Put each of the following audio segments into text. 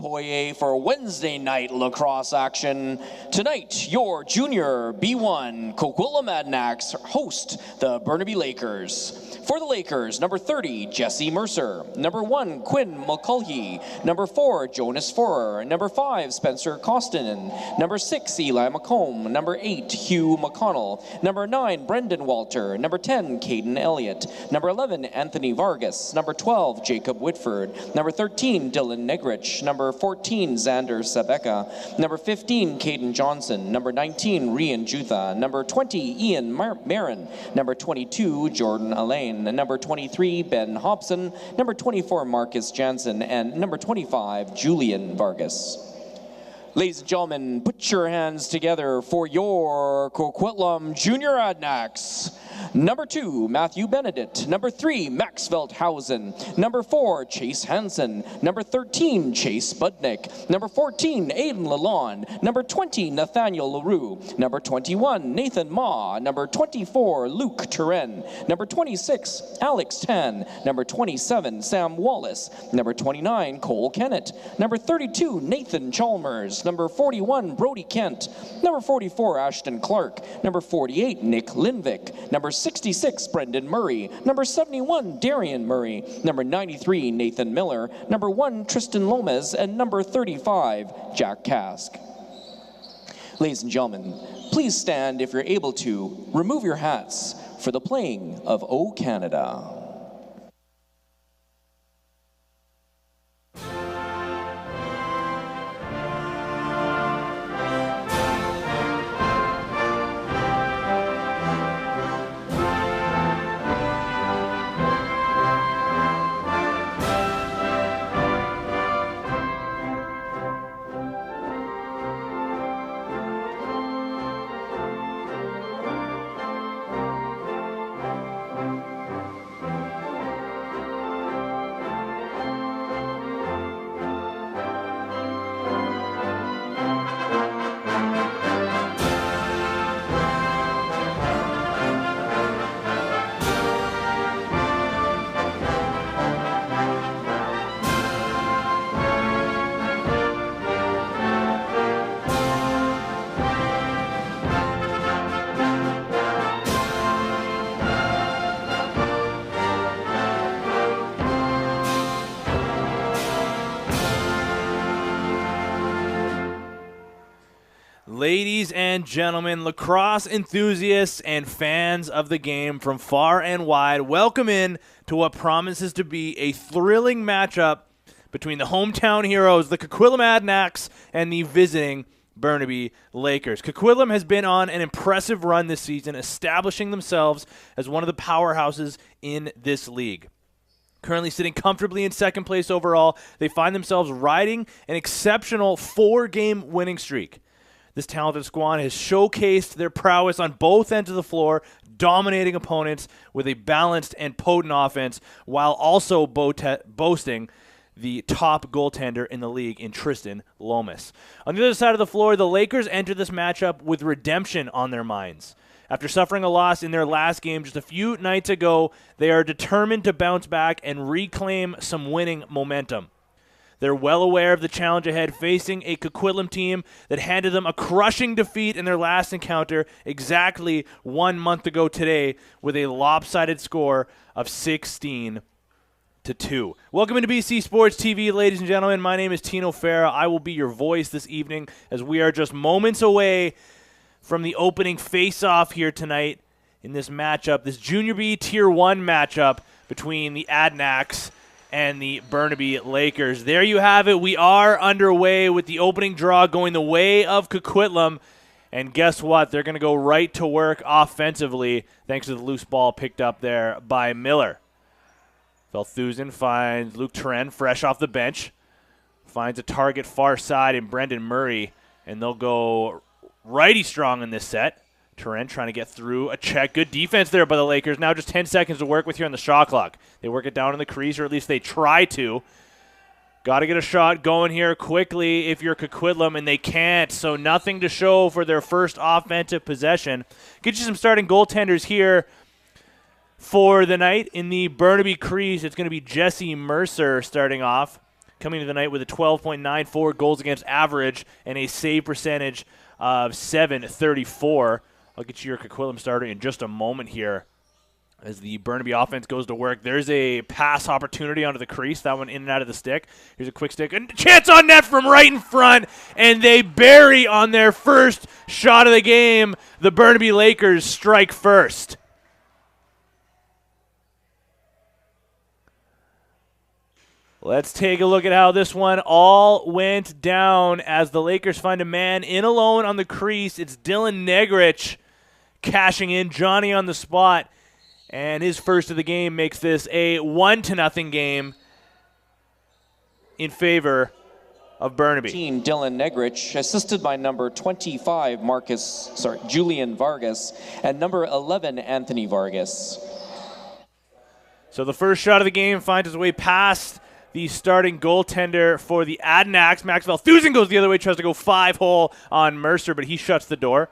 Ahoy for Wednesday night lacrosse action. Tonight, your junior B1 Coquitlam Adnacks host the Burnaby Lakers. For the Lakers, number 30, Jesse Mercer. Number 1, Quinn Mulcahy. Number 4, Jonas Forer. Number 5, Spencer Costin. Number 6, Eli McComb. Number 8, Hugh McConnell. Number 9, Brendan Walter. Number 10, Caden Elliott. Number 11, Anthony Vargas. Number 12, Jacob Whitford. Number 13, Dylan Negrich. Number 14, Xander Sabeka. Number 15, Caden Johnson. Number 19, Rian Jutha. Number 20, Ian Marin. Number 22, Jordan Alain. Number 23, Ben Hobson. Number 24, Marcus Jansen. And number 25, Julian Vargas. Ladies and gentlemen, put your hands together for your Coquitlam Junior Adnacks. Number 2, Matthew Benedict. Number 3, Max Velthausen. Number 4, Chase Hansen. Number 13, Chase Budnick. Number 14, Aiden Lalonde. Number 20, Nathaniel LaRue. Number 21, Nathan Ma. Number 24, Luke Turen. Number 26, Alex Tan. Number 27, Sam Wallace. Number 29, Cole Kennett. Number 32, Nathan Chalmers. Number 41, Brody Kent. Number 44, Ashton Clark. Number 48, Nick Lindvik. Number 66, Brendan Murray. Number 71, Darian Murray. Number 93, Nathan Miller. Number 1, Tristan Lomez. And number 35, Jack Kask. Ladies and gentlemen, please stand if you're able to. Remove your hats for the playing of O Canada. Ladies and gentlemen, lacrosse enthusiasts and fans of the game from far and wide, welcome in to what promises to be a thrilling matchup between the hometown heroes, the Coquitlam Adnacks, and the visiting Burnaby Lakers. Coquitlam has been on an impressive run this season, establishing themselves as one of the powerhouses in this league. Currently sitting comfortably in second place overall, they find themselves riding an exceptional 4-game winning streak. This talented squad has showcased their prowess on both ends of the floor, dominating opponents with a balanced and potent offense, while also boasting the top goaltender in the league in Tristan Lomas. On the other side of the floor, the Lakers enter this matchup with redemption on their minds. After suffering a loss in their last game just a few nights ago, they are determined to bounce back and reclaim some winning momentum. They're well aware of the challenge ahead, facing a Coquitlam team that handed them a crushing defeat in their last encounter exactly 1 month ago today with a lopsided score of 16-2. Welcome into BC Sports TV, ladies and gentlemen. My name is Tino Farah. I will be your voice this evening as we are just moments away from the opening face-off here tonight in this matchup, this Junior B Tier 1 matchup between the Adnacks and the Burnaby Lakers. There you have it. We are underway with the opening draw going the way of Coquitlam. And guess what? They're going to go right to work offensively thanks to the loose ball picked up there by Miller. Velthausen finds Luke Turen fresh off the bench. Finds a target far side in Brendan Murray. And they'll go righty strong in this set. Turen trying to get through a check. Good defense there by the Lakers. Now just 10 seconds to work with here on the shot clock. They work it down in the crease, or at least they try to. Got to get a shot going here quickly if you're Coquitlam, and they can't. So nothing to show for their first offensive possession. Get you some starting goaltenders here for the night. In the Burnaby crease, it's going to be Jesse Mercer starting off. coming to the night with a 12.94 goals against average and a save percentage of .734. I'll get you your Coquitlam starter in just a moment here as the Burnaby offense goes to work. There's a pass opportunity onto the crease. That one in and out of the stick. Here's a quick stick. And chance on net from right in front. And they bury on their first shot of the game. The Burnaby Lakers strike first. Let's take a look at how this one all went down as the Lakers find a man in alone on the crease. It's Dylan Negrich cashing in. Johnny on the spot. And his first of the game makes this a 1-0 game in favor of Burnaby. Team Dylan Negrich, assisted by number 25 Julian Vargas, and number 11 Anthony Vargas. So the first shot of the game finds its way past the starting goaltender for the Adnacks. Max Valthusen goes the other way, tries to go 5-hole on Mercer, but he shuts the door.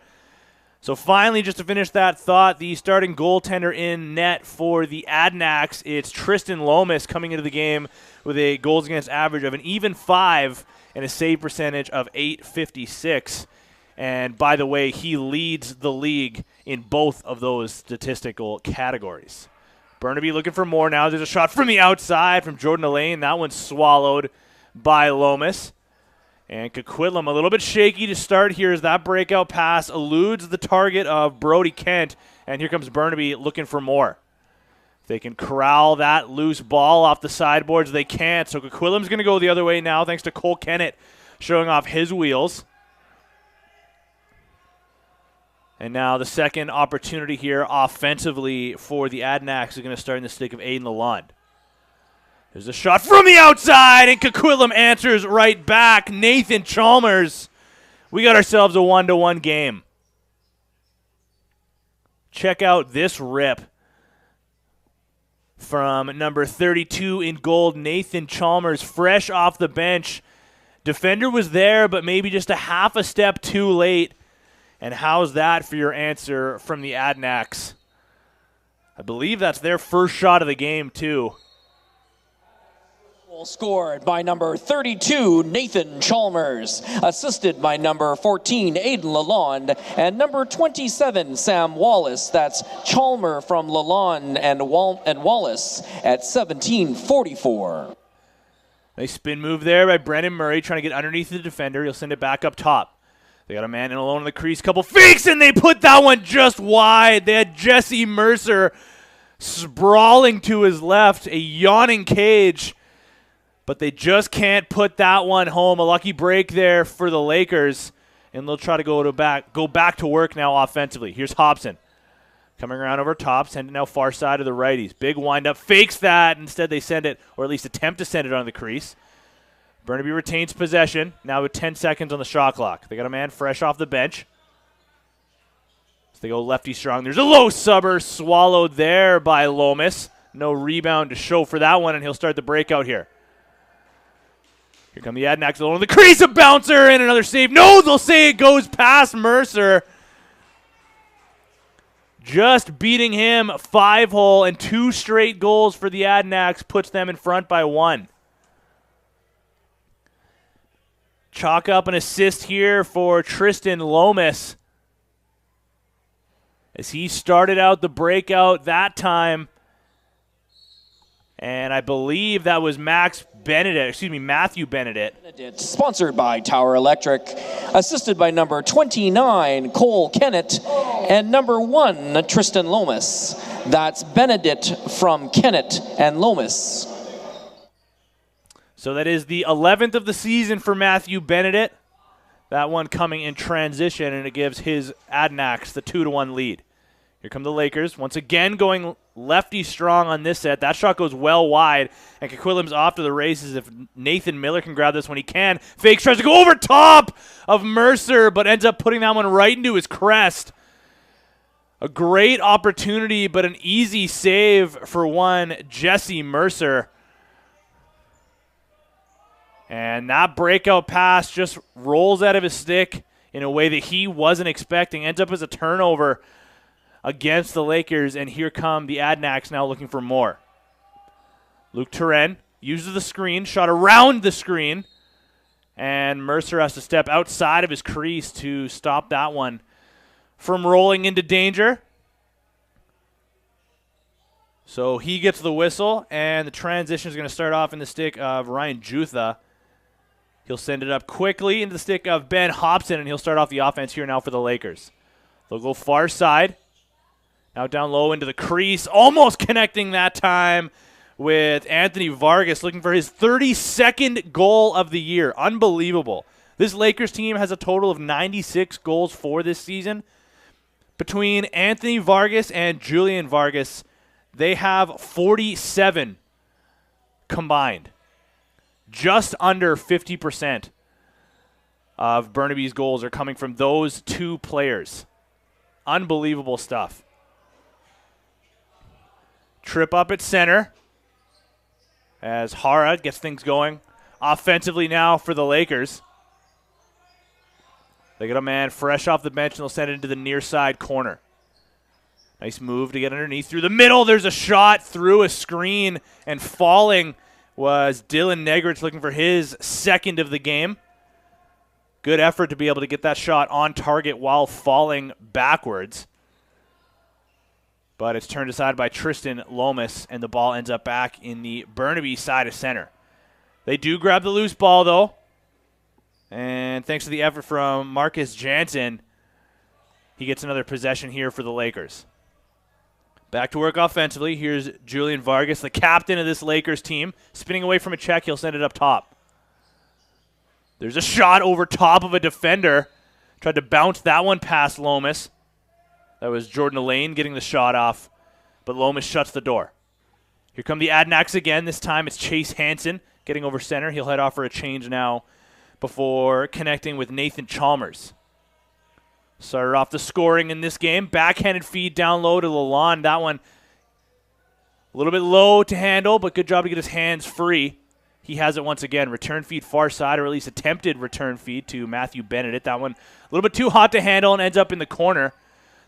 So finally, just to finish that thought, the starting goaltender in net for the Adnacks, it's Tristan Lomas coming into the game with a goals against average of an even 5 and a save percentage of .856. And by the way, he leads the league in both of those statistical categories. Burnaby looking for more now. There's a shot from the outside from Jordan Elaine. That one's swallowed by Lomas. And Coquitlam a little bit shaky to start here as that breakout pass eludes the target of Brody Kent. And here comes Burnaby looking for more. If they can corral that loose ball off the sideboards, they can't. So Coquitlam's going to go the other way now thanks to Cole Kennett showing off his wheels. And now the second opportunity here offensively for the Adnacks is going to start in the stick of Aiden Lalonde. There's a shot from the outside, and Coquitlam answers right back. Nathan Chalmers. We got ourselves a 1-1 game. Check out this rip from number 32 in gold, Nathan Chalmers, fresh off the bench. Defender was there, but maybe just a half a step too late. And how's that for your answer from the Adnacks? I believe that's their first shot of the game, too. Scored by number 32, Nathan Chalmers, assisted by number 14, Aiden Lalonde, and number 27, Sam Wallace. That's Chalmer from Lalonde and Wallace at 17:44. Nice spin move there by Brendan Murray, trying to get underneath the defender. He'll send it back up top. They got a man in alone in the crease, couple fakes, and they put that one just wide. They had Jesse Mercer sprawling to his left, a yawning cage. But they just can't put that one home. A lucky break there for the Lakers. And they'll try to go back to work now offensively. Here's Hobson. Coming around over top, sending now far side of the righties. Big windup, fakes that. Instead they send it, or at least attempt to send it on the crease. Burnaby retains possession, now with 10 seconds on the shot clock. They got a man fresh off the bench. So they go lefty strong. There's a low subber swallowed there by Lomas. No rebound to show for that one, and he'll start the breakout here. Here come the Adnacks alone. The crease, a bouncer, and another save. No, they'll say it goes past Mercer. Just beating him 5-hole, and 2 straight goals for the Adnacks puts them in front by 1. Chalk up an assist here for Tristan Lomas as he started out the breakout that time. And I believe that was Matthew Benedict. Sponsored by Tower Electric, assisted by number 29, Cole Kennett, and number 1, Tristan Lomas. That's Benedict from Kennett and Lomas. So that is the 11th of the season for Matthew Benedict. That one coming in transition, and it gives his Adnacks the 2-1 lead. Here come the Lakers, once again going lefty strong on this set. That shot goes well wide, and Coquitlam's off to the races. If Nathan Miller can grab this when he can. Fakes, tries to go over top of Mercer, but ends up putting that one right into his crest. A great opportunity, but an easy save for one, Jesse Mercer. And that breakout pass just rolls out of his stick in a way that he wasn't expecting. Ends up as a turnover against the Lakers, and here come the Adnacks now looking for more. Luke Turenne uses the screen, shot around the screen, and Mercer has to step outside of his crease to stop that one from rolling into danger. So he gets the whistle, and the transition is going to start off in the stick of Ryan Jutha. He'll send it up quickly into the stick of Ben Hobson, and he'll start off the offense here now for the Lakers. They'll go far side. Now down low into the crease, almost connecting that time with Anthony Vargas, looking for his 32nd goal of the year. Unbelievable. This Lakers team has a total of 96 goals for this season. Between Anthony Vargas and Julian Vargas, they have 47 combined. Just under 50% of Burnaby's goals are coming from those two players. Unbelievable stuff. Trip up at center as Hara gets things going offensively now for the Lakers. They get a man fresh off the bench, and they'll send it into the near side corner. Nice move to get underneath through the middle. There's a shot through a screen, and falling was Dylan Negritz, looking for his second of the game. Good effort to be able to get that shot on target while falling backwards. But it's turned aside by Tristan Lomas, and the ball ends up back in the Burnaby side of center. They do grab the loose ball, though. And thanks to the effort from Marcus Jansen, he gets another possession here for the Lakers. Back to work offensively. Here's Julian Vargas, the captain of this Lakers team. Spinning away from a check, he'll send it up top. There's a shot over top of a defender. Tried to bounce that one past Lomas. That was Jordan Elaine getting the shot off, but Lomas shuts the door. Here come the Adnacks again. This time it's Chase Hansen getting over center. He'll head off for a change now before connecting with Nathan Chalmers. Started off the scoring in this game. Backhanded feed down low to Lalonde. That one a little bit low to handle, but good job to get his hands free. He has it once again. Return feed far side, or at least attempted return feed to Matthew Bennett. That one a little bit too hot to handle and ends up in the corner.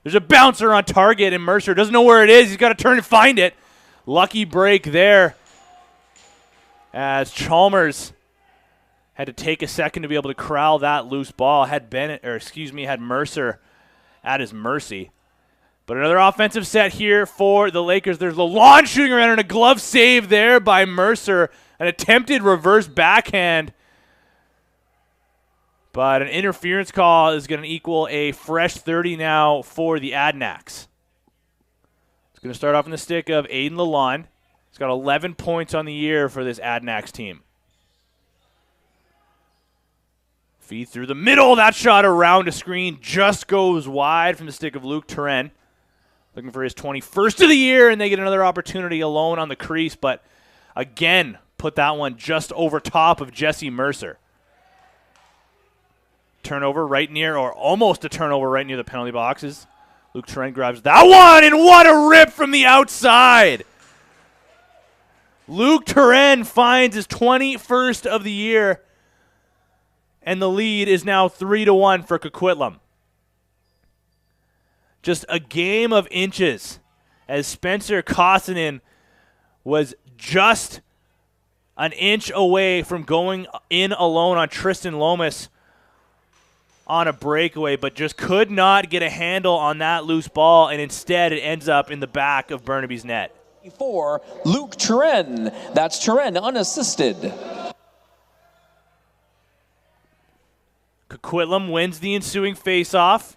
There's a bouncer on target, and Mercer doesn't know where it is. He's got to turn and find it. Lucky break there as Chalmers had to take a second to be able to corral that loose ball. Had Mercer at his mercy. But another offensive set here for the Lakers. There's Lalonde shooting around, and a glove save there by Mercer. An attempted reverse backhand. But an interference call is going to equal a fresh 30 now for the Adnacks. It's going to start off in the stick of Aiden Lalonde. He's got 11 points on the year for this Adnacks team. Feed through the middle. That shot around a screen just goes wide from the stick of Luke Turenne. Looking for his 21st of the year, and they get another opportunity alone on the crease, but again, put that one just over top of Jesse Mercer. Turnover right near, or almost a turnover right near the penalty boxes. Luke Turenne grabs that one, and what a rip from the outside. Luke Turenne finds his 21st of the year, and the lead is now 3-1 for Coquitlam. Just a game of inches as Spencer Koskinen was just an inch away from going in alone on Tristan Lomas on a breakaway, but just could not get a handle on that loose ball, and instead it ends up in the back of Burnaby's net. For Luke Turenne. That's Turenne unassisted. Coquitlam wins the ensuing faceoff,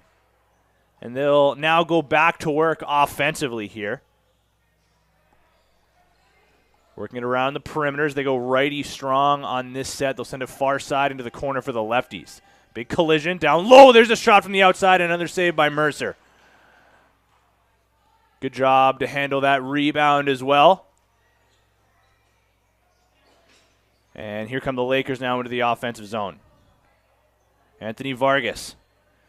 and they'll now go back to work offensively here. Working it around the perimeters. They go righty strong on this set. They'll send it far side into the corner for the lefties. Big collision down low. There's a shot from the outside. Another save by Mercer. Good job to handle that rebound as well. And here come the Lakers now into the offensive zone. Anthony Vargas,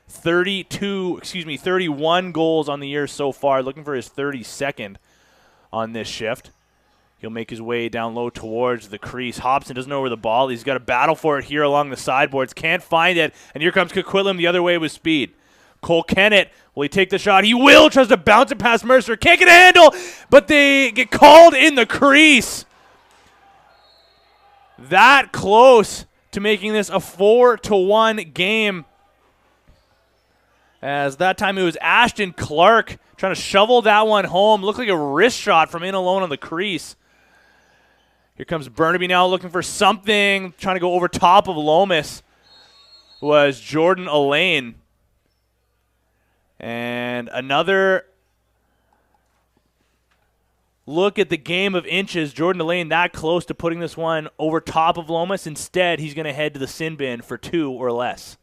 31 goals on the year so far, looking for his 32nd on this shift. He'll make his way down low towards the crease. Hobson doesn't know where the ball is. He's got to battle for it here along the sideboards. Can't find it. And here comes Coquitlam the other way with speed. Cole Kennett, will he take the shot? He will. Tries to bounce it past Mercer. Can't get a handle, but they get called in the crease. that close to making this a 4-1 game. As that time it was Ashton Clark trying to shovel that one home. Looked like a wrist shot from in alone on the crease. Here comes Burnaby now looking for something, trying to go over top of Lomas. Was Jordan Elaine. And another look at the game of inches. Jordan Elaine that close to putting this one over top of Lomas. Instead, he's going to head to the sin bin for 2 or less.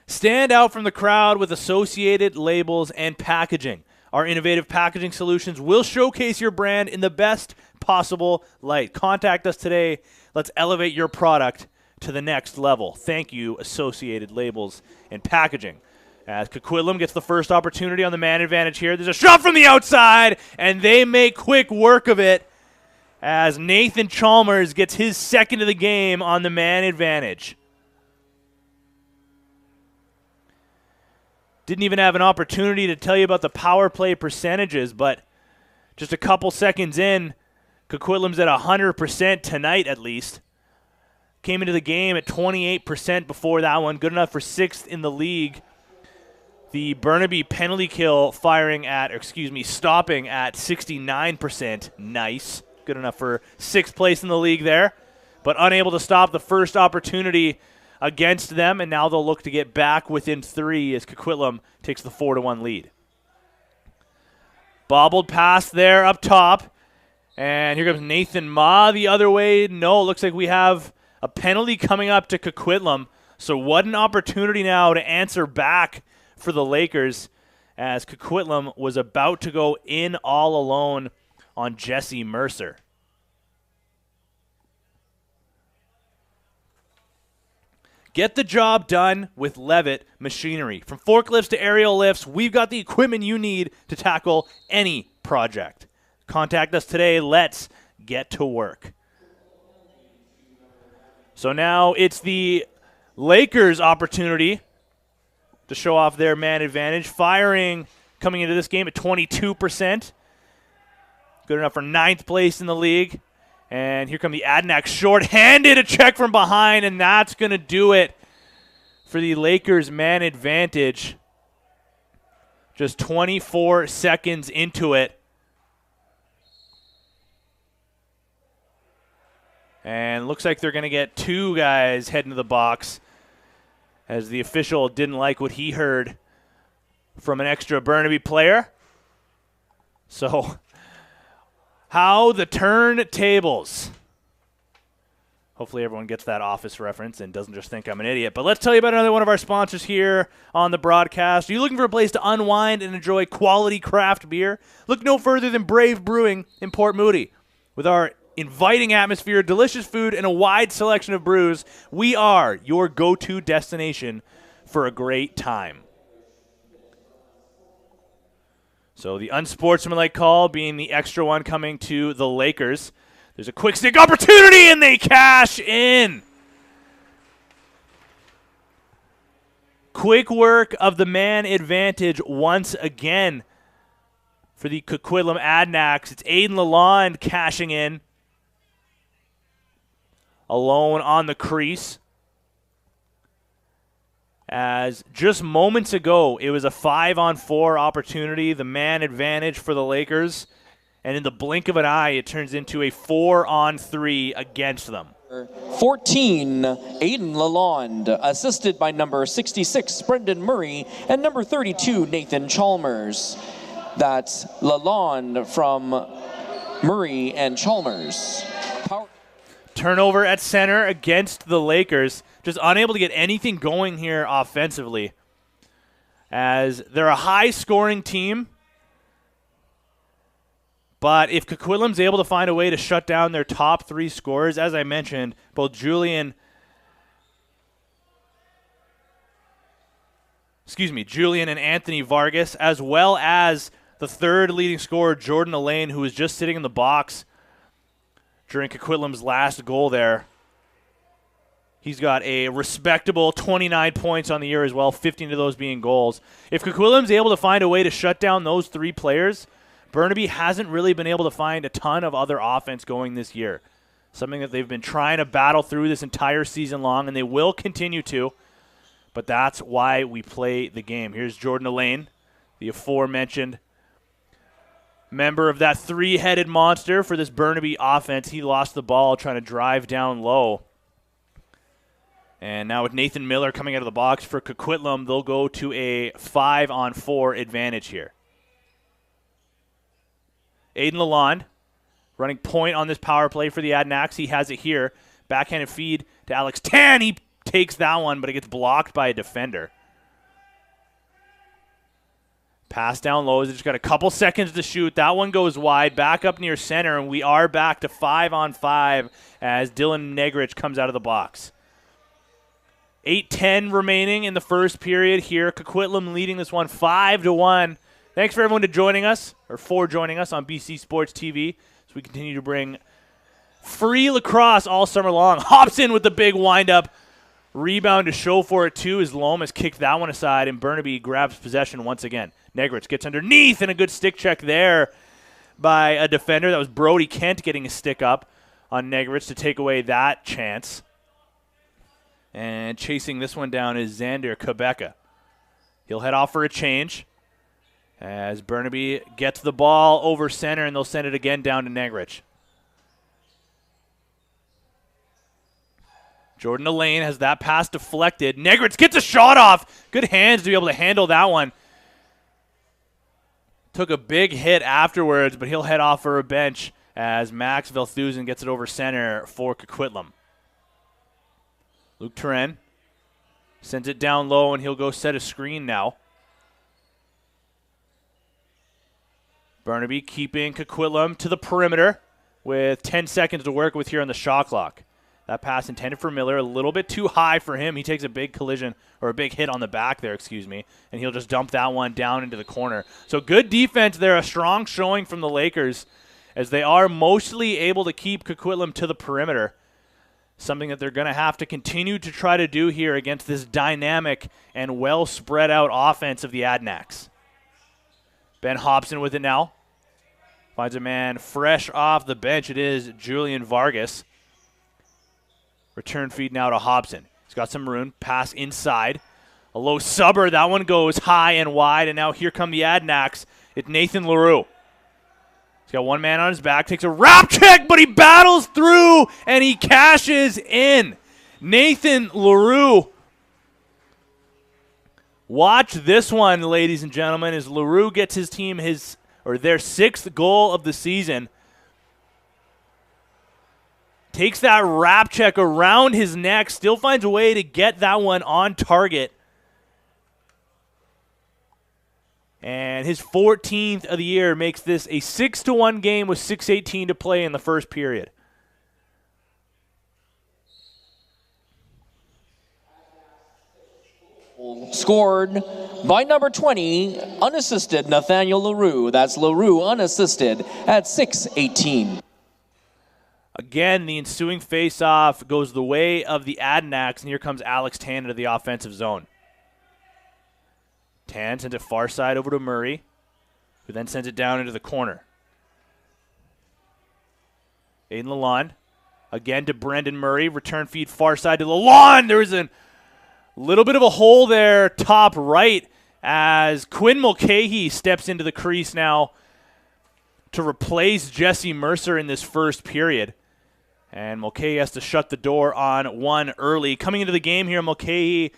Stand out from the crowd with associated labels and packaging. Our innovative packaging solutions will showcase your brand in the best possible light. Contact us today. Let's elevate your product to the next level. Thank you, Associated Labels and Packaging. As Coquitlam gets the first opportunity on the man advantage here. There's a shot from the outside, and they make quick work of it as Nathan Chalmers gets his second of the game on the man advantage. Didn't even have an opportunity to tell you about the power play percentages, but just a couple seconds in, Coquitlam's at 100% tonight at least. Came into the game at 28% before that one. Good enough for 6th in the league. The Burnaby penalty kill stopping at 69%. Nice. Good enough for 6th place in the league there. But unable to stop the first opportunity against them, and now they'll look to get back within 3 as Coquitlam takes the 4-1 lead. Bobbled pass there up top, and here comes Nathan Ma the other way. No, it looks like we have a penalty coming up to Coquitlam, so what an opportunity now to answer back for the Lakers as Coquitlam was about to go in all alone on Jesse Mercer. Get the job done with Levitt Machinery. From forklifts to aerial lifts, we've got the equipment you need to tackle any project. Contact us today. Let's get to work. So now it's the Lakers' opportunity to show off their man advantage. Firing coming into this game at 22%. Good enough for 9th place in the league. And here come the Adnacks short-handed, a check from behind, and that's going to do it for the Lakers' man advantage. Just 24 seconds into it. And looks like they're going to get 2 guys heading to the box as the official didn't like what he heard from an extra Burnaby player. So how the turntables. Hopefully everyone gets that Office reference and doesn't just think I'm an idiot. But let's tell you about another one of our sponsors here on the broadcast. Are you looking for a place to unwind and enjoy quality craft beer? Look no further than Brave Brewing in Port Moody. With our inviting atmosphere, delicious food, and a wide selection of brews, we are your go-to destination for a great time. So the unsportsmanlike call being the extra one coming to the Lakers. There's a quick stick opportunity, and they cash in. Quick work of the man advantage once again for the Coquitlam Adnacks. It's Aiden Lalonde cashing in. Alone on the crease. As just moments ago, it was a 5-on-4 opportunity, the man advantage for the Lakers. And in the blink of an eye, it turns into a 4-on-3 against them. 14, Aiden Lalonde, assisted by number 66, Brendan Murray, and number 32, Nathan Chalmers. That's Lalonde from Murray and Chalmers. Turnover at center against the Lakers. Just unable to get anything going here offensively. As they're a high-scoring team. But if Coquitlam's able to find a way to shut down their top 3 scorers, as I mentioned, both Julian and Anthony Vargas, as well as the third leading scorer, Jordan Elaine, who was just sitting in the box during Coquitlam's last goal there. He's got a respectable 29 points on the year as well, 15 of those being goals. If Coquitlam's able to find a way to shut down those 3 players, Burnaby hasn't really been able to find a ton of other offense going this year. Something that they've been trying to battle through this entire season long, and they will continue to. But that's why we play the game. Here's Jordan Elaine, the aforementioned member of that three-headed monster for this Burnaby offense. He lost the ball trying to drive down low. And now with Nathan Miller coming out of the box for Coquitlam, they'll go to a 5-on-4 advantage here. Aiden Lalonde running point on this power play for the Adnacks. He has it here. Backhanded feed to Alex Tan. He takes that one, but it gets blocked by a defender. Pass down low. He's just got a couple seconds to shoot. That one goes wide. Back up near center, and we are back to 5-on-5 as Dylan Negrich comes out of the box. 8:10 remaining in the first period here. Coquitlam leading this one 5-1. Thanks for everyone joining us on BC Sports TV as we continue to bring free lacrosse all summer long. Hobson with the big windup. Rebound to show for it, too, as Lomas kicked that one aside, and Burnaby grabs possession once again. Negrich gets underneath, and a good stick check there by a defender. That was Brody Kent getting a stick up on Negrich to take away that chance. And chasing this one down is Xander Quebeca. He'll head off for a change as Burnaby gets the ball over center, and they'll send it again down to Negrich. Jordan Elaine has that pass deflected. Negrich gets a shot off. Good hands to be able to handle that one. Took a big hit afterwards, but he'll head off for a bench as Max Velthusen gets it over center for Coquitlam. Luke Turen sends it down low, and he'll go set a screen now. Burnaby keeping Coquitlam to the perimeter with 10 seconds to work with here on the shot clock. That pass intended for Miller, a little bit too high for him. He takes a big collision, or a big hit on the back there, and he'll just dump that one down into the corner. So good defense there, a strong showing from the Lakers as they are mostly able to keep Coquitlam to the perimeter. Something that they're going to have to continue to try to do here against this dynamic and well spread out offense of the Adnacks. Ben Hobson with it now. Finds a man fresh off the bench. It is Julian Vargas. Return feed now to Hobson. He's got some room. Pass inside. A low subber. That one goes high and wide. And now here come the Adnacks. It's Nathan LaRue. He's got one man on his back. Takes a wrap check, but he battles through, and he cashes in. Nathan LaRue. Watch this one, ladies and gentlemen, as LaRue gets his team their 6th goal of the season. Takes that wrap check around his neck, still finds a way to get that one on target. And his 14th of the year makes this a 6-1 game with 6:18 to play in the first period. Scored by number 20, unassisted Nathaniel LaRue. That's LaRue unassisted at 6:18. Again, the ensuing face-off goes the way of the Adnacks, and here comes Alex Tan into the offensive zone. Tan sends it far side over to Murray, who then sends it down into the corner. Aiden Lalonde, again to Brendan Murray. Return feed far side to Lalonde. There is a little bit of a hole there, top right, as Quinn Mulcahy steps into the crease now to replace Jesse Mercer in this first period. And Mulcahy has to shut the door on one early. Coming into the game here, Mulcahy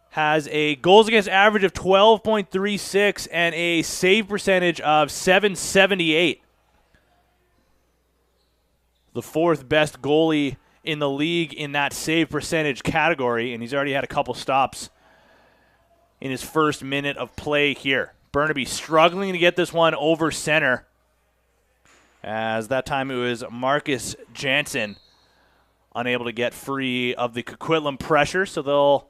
has a goals against average of 12.36 and a save percentage of .778. The 4th best goalie in the league in that save percentage category, and he's already had a couple stops in his first minute of play here. Burnaby struggling to get this one over center, as that time it was Marcus Jansen unable to get free of the Coquitlam pressure, so they'll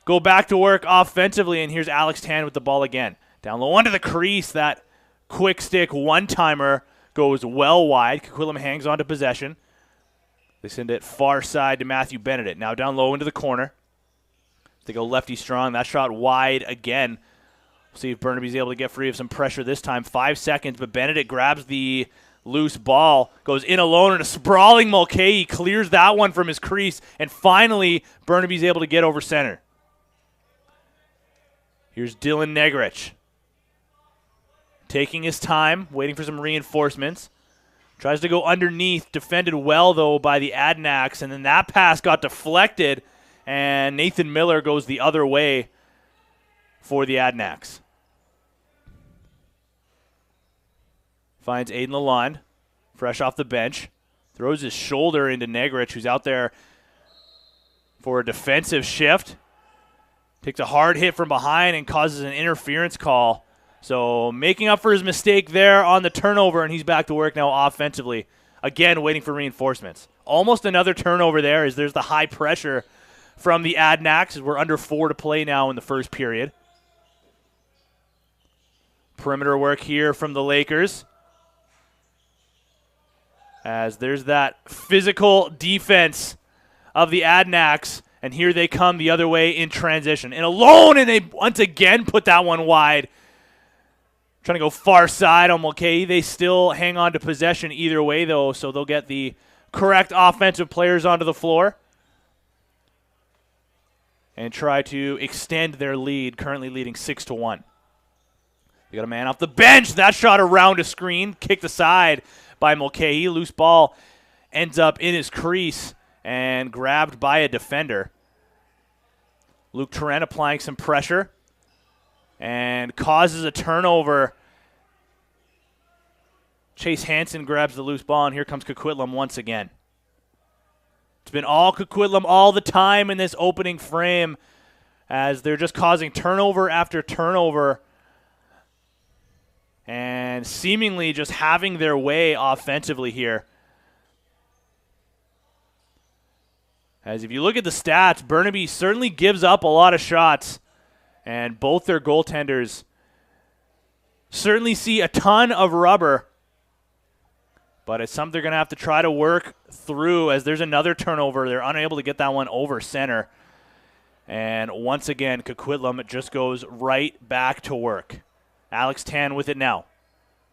go back to work offensively, and here's Alex Tan with the ball again. Down low under the crease, that quick stick one-timer goes well wide. Coquitlam hangs on to possession. They send it far side to Matthew Benedict. Now down low into the corner. They go lefty strong. That shot wide again. See if Burnaby's able to get free of some pressure this time. 5 seconds, but Benedict grabs the loose ball, goes in alone, and a sprawling Mulcahy clears that one from his crease, and finally Burnaby's able to get over center. Here's Dylan Negrich. Taking his time, waiting for some reinforcements. Tries to go underneath, defended well, though, by the Adnacks, and then that pass got deflected, and Nathan Miller goes the other way for the Adnacks. Finds Aiden Lalonde, fresh off the bench. Throws his shoulder into Negrich, who's out there for a defensive shift. Takes a hard hit from behind and causes an interference call. So making up for his mistake there on the turnover, and he's back to work now offensively. Again, waiting for reinforcements. Almost another turnover there as there's the high pressure from the Adnacks as we're under 4 to play now in the first period. Perimeter work here from the Lakers. As there's that physical defense of the Adnacks, and here they come the other way in transition. And alone, and they once again put that one wide. Trying to go far side on Mulcahy. They still hang on to possession either way, though, so they'll get the correct offensive players onto the floor and try to extend their lead, currently leading 6-1. They got a man off the bench. That shot around a screen, kicked aside by Mulcahy. Loose ball ends up in his crease and grabbed by a defender. Luke Turenne applying some pressure and causes a turnover. Chase Hansen grabs the loose ball, and here comes Coquitlam once again. It's been all Coquitlam all the time in this opening frame as they're just causing turnover after turnover and seemingly just having their way offensively here. As if you look at the stats, Burnaby certainly gives up a lot of shots, and both their goaltenders certainly see a ton of rubber, but it's something they're going to have to try to work through as there's another turnover. They're unable to get that one over center. And once again, Coquitlam just goes right back to work. Alex Tan with it now.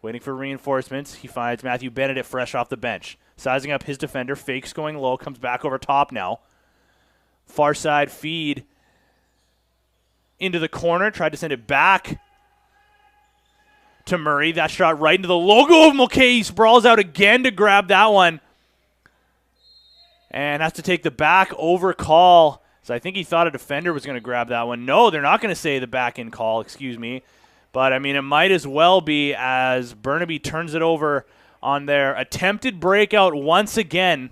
Waiting for reinforcements. He finds Matthew Benedict fresh off the bench. Sizing up his defender. Fakes going low. Comes back over top now. Far side feed into the corner. Tried to send it back to Murray. That shot right into the logo of Mulcahy. Sprawls out again to grab that one. And has to take the back over call. So I think he thought a defender was going to grab that one. No, they're not going to say the back in call, excuse me. But, I mean, it might as well be as Burnaby turns it over on their attempted breakout once again.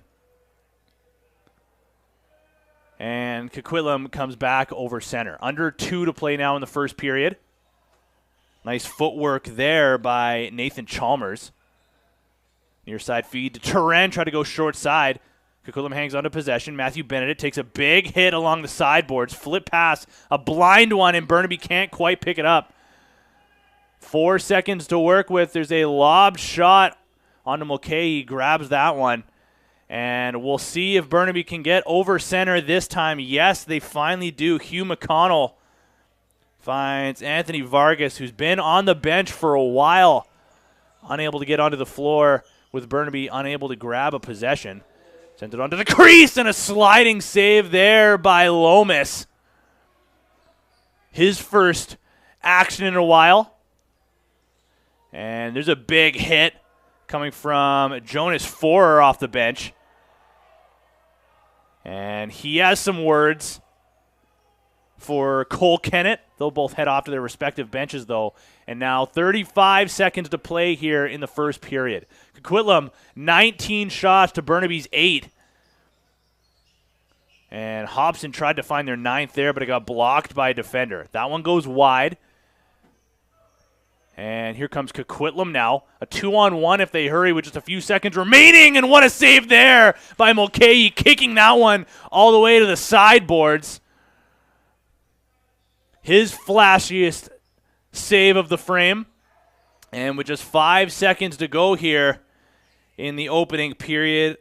And Coquitlam comes back over center. Under 2 to play now in the first period. Nice footwork there by Nathan Chalmers. Near side feed to Turenne. Try to go short side. Coquitlam hangs on to possession. Matthew Benedict takes a big hit along the sideboards. Flip pass, a blind one, and Burnaby can't quite pick it up. 4 seconds to work with. There's a lob shot onto Mulcahy. He grabs that one. And we'll see if Burnaby can get over center this time. Yes, they finally do. Hugh McConnell finds Anthony Vargas, who's been on the bench for a while, unable to get onto the floor, with Burnaby unable to grab a possession. Sent it onto the crease, and a sliding save there by Lomas. His first action in a while. And there's a big hit coming from Jonas Forer off the bench. And he has some words for Cole Kennett. They'll both head off to their respective benches, though. And now 35 seconds to play here in the first period. Coquitlam, 19 shots to Burnaby's 8. And Hobson tried to find their 9th there, but it got blocked by a defender. That one goes wide. And here comes Coquitlam now. A 2-on-1 if they hurry with just a few seconds remaining. And what a save there by Mulcahy, kicking that one all the way to the sideboards. His flashiest save of the frame. And with just 5 seconds to go here in the opening period,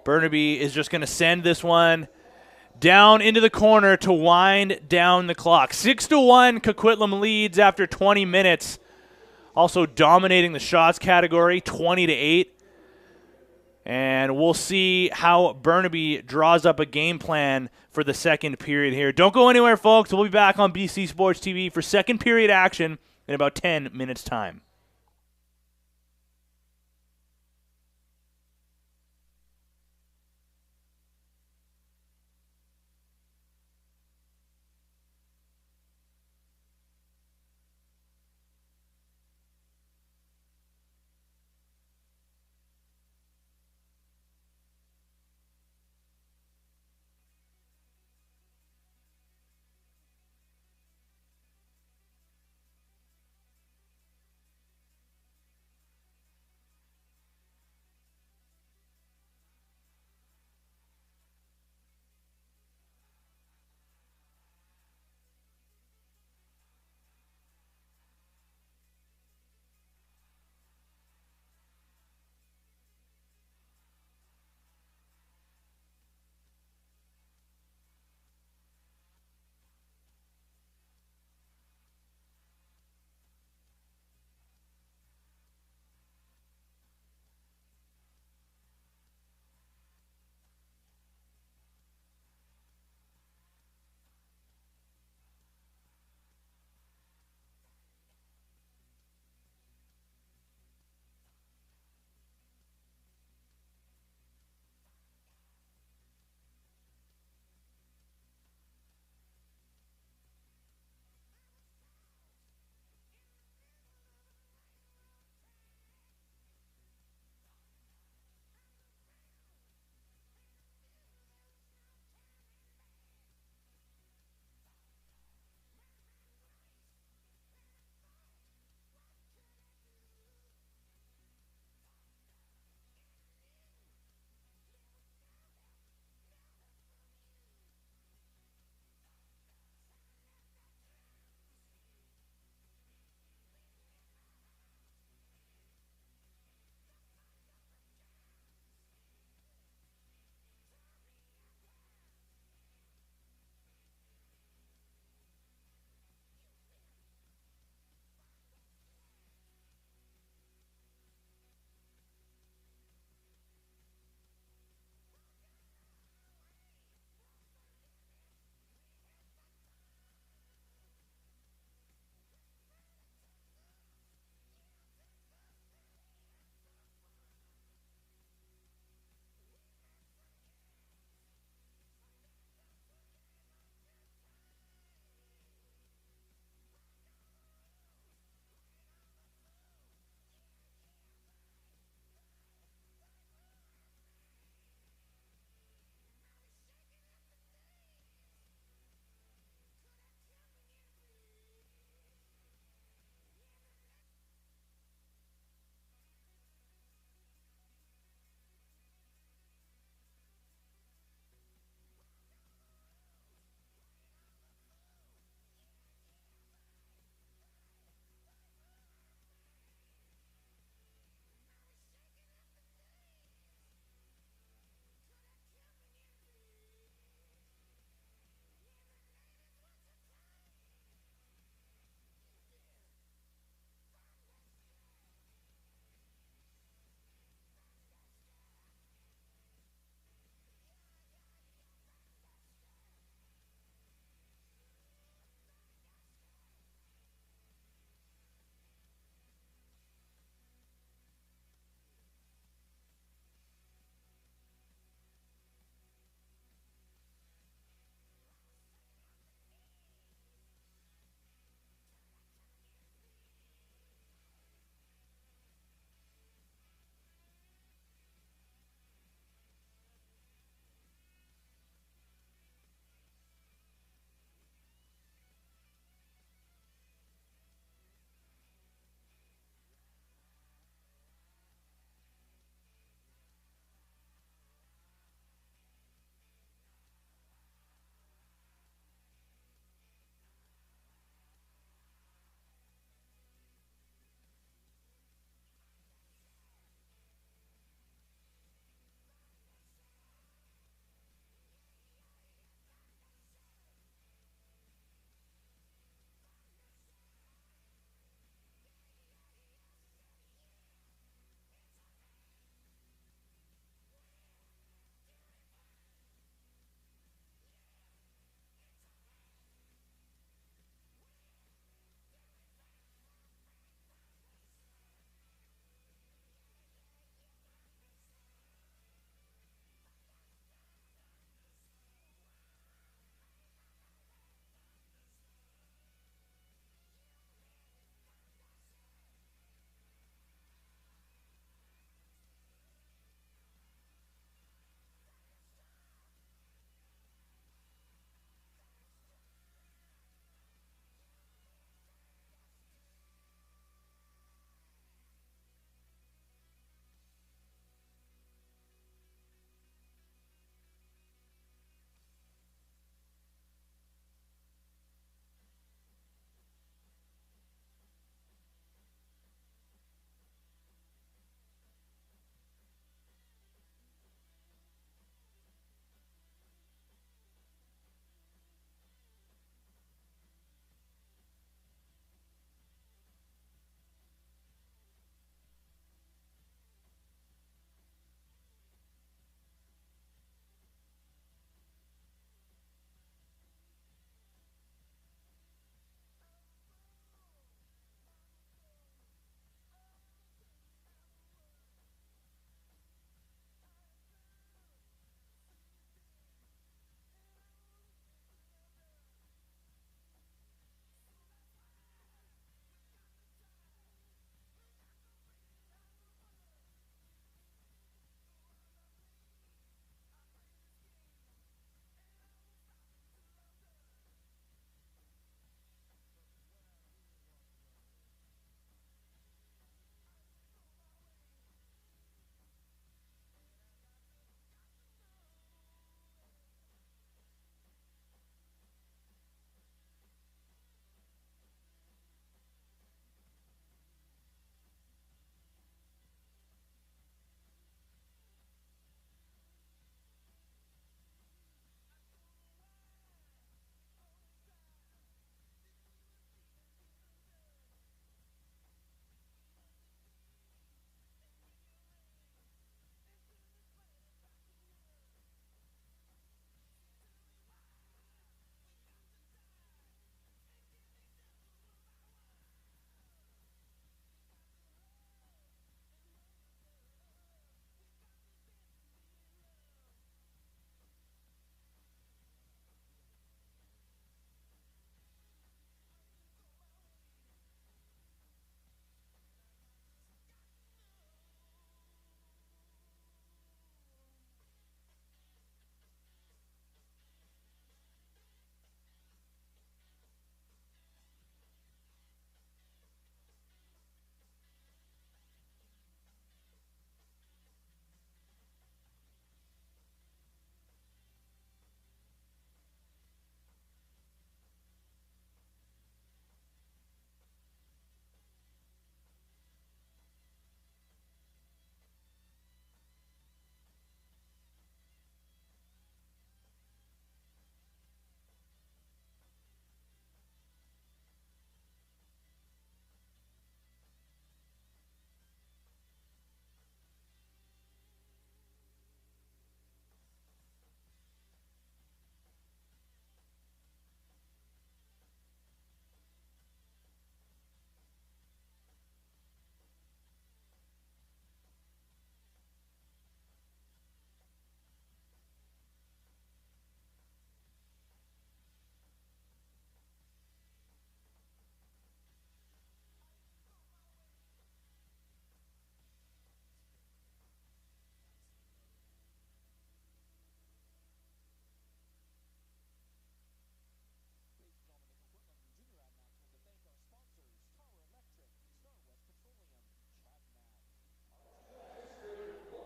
Burnaby is just going to send this one down into the corner to wind down the clock. 6-1, Coquitlam leads after 20 minutes. Also dominating the shots category, 20-8. And we'll see how Burnaby draws up a game plan for the second period here. Don't go anywhere, folks. We'll be back on BC Sports TV for second period action in about 10 minutes' time.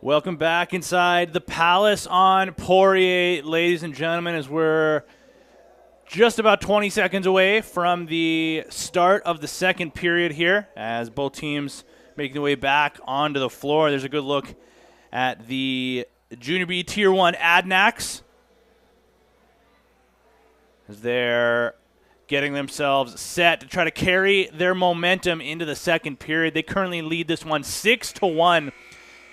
Welcome back inside the Palace on Poirier, ladies and gentlemen, as we're just about 20 seconds away from the start of the second period here, as both teams making their way back onto the floor. There's a good look at the Junior B Tier 1 Adnacks as they're getting themselves set to try to carry their momentum into the second period. They currently lead this one 6-1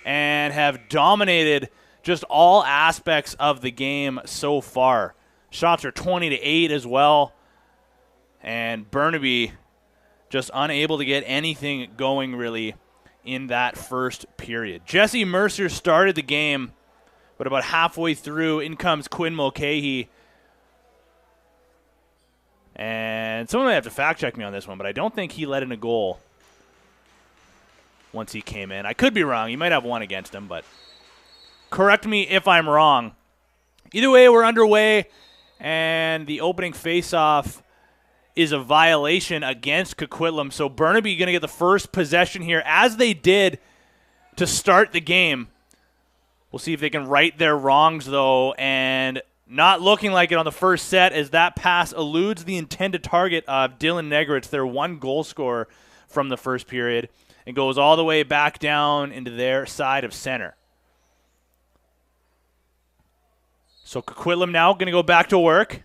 and have dominated just all aspects of the game so far. Shots are 20-8 as well, and Burnaby just unable to get anything going really in that first period. Jesse Mercer started the game, but about halfway through, in comes Quinn Mulcahy. And someone might have to fact check me on this one, but I don't think he let in a goal once he came in. I could be wrong. He might have one against him, but correct me if I'm wrong. Either way, we're underway, and the opening faceoff is a violation against Coquitlam. So Burnaby going to get the first possession here, as they did to start the game. We'll see if they can right their wrongs, though, and not looking like it on the first set, as that pass eludes the intended target of Dylan Negritz, their one goal scorer from the first period, and goes all the way back down into their side of center. So Coquitlam now going to go back to work.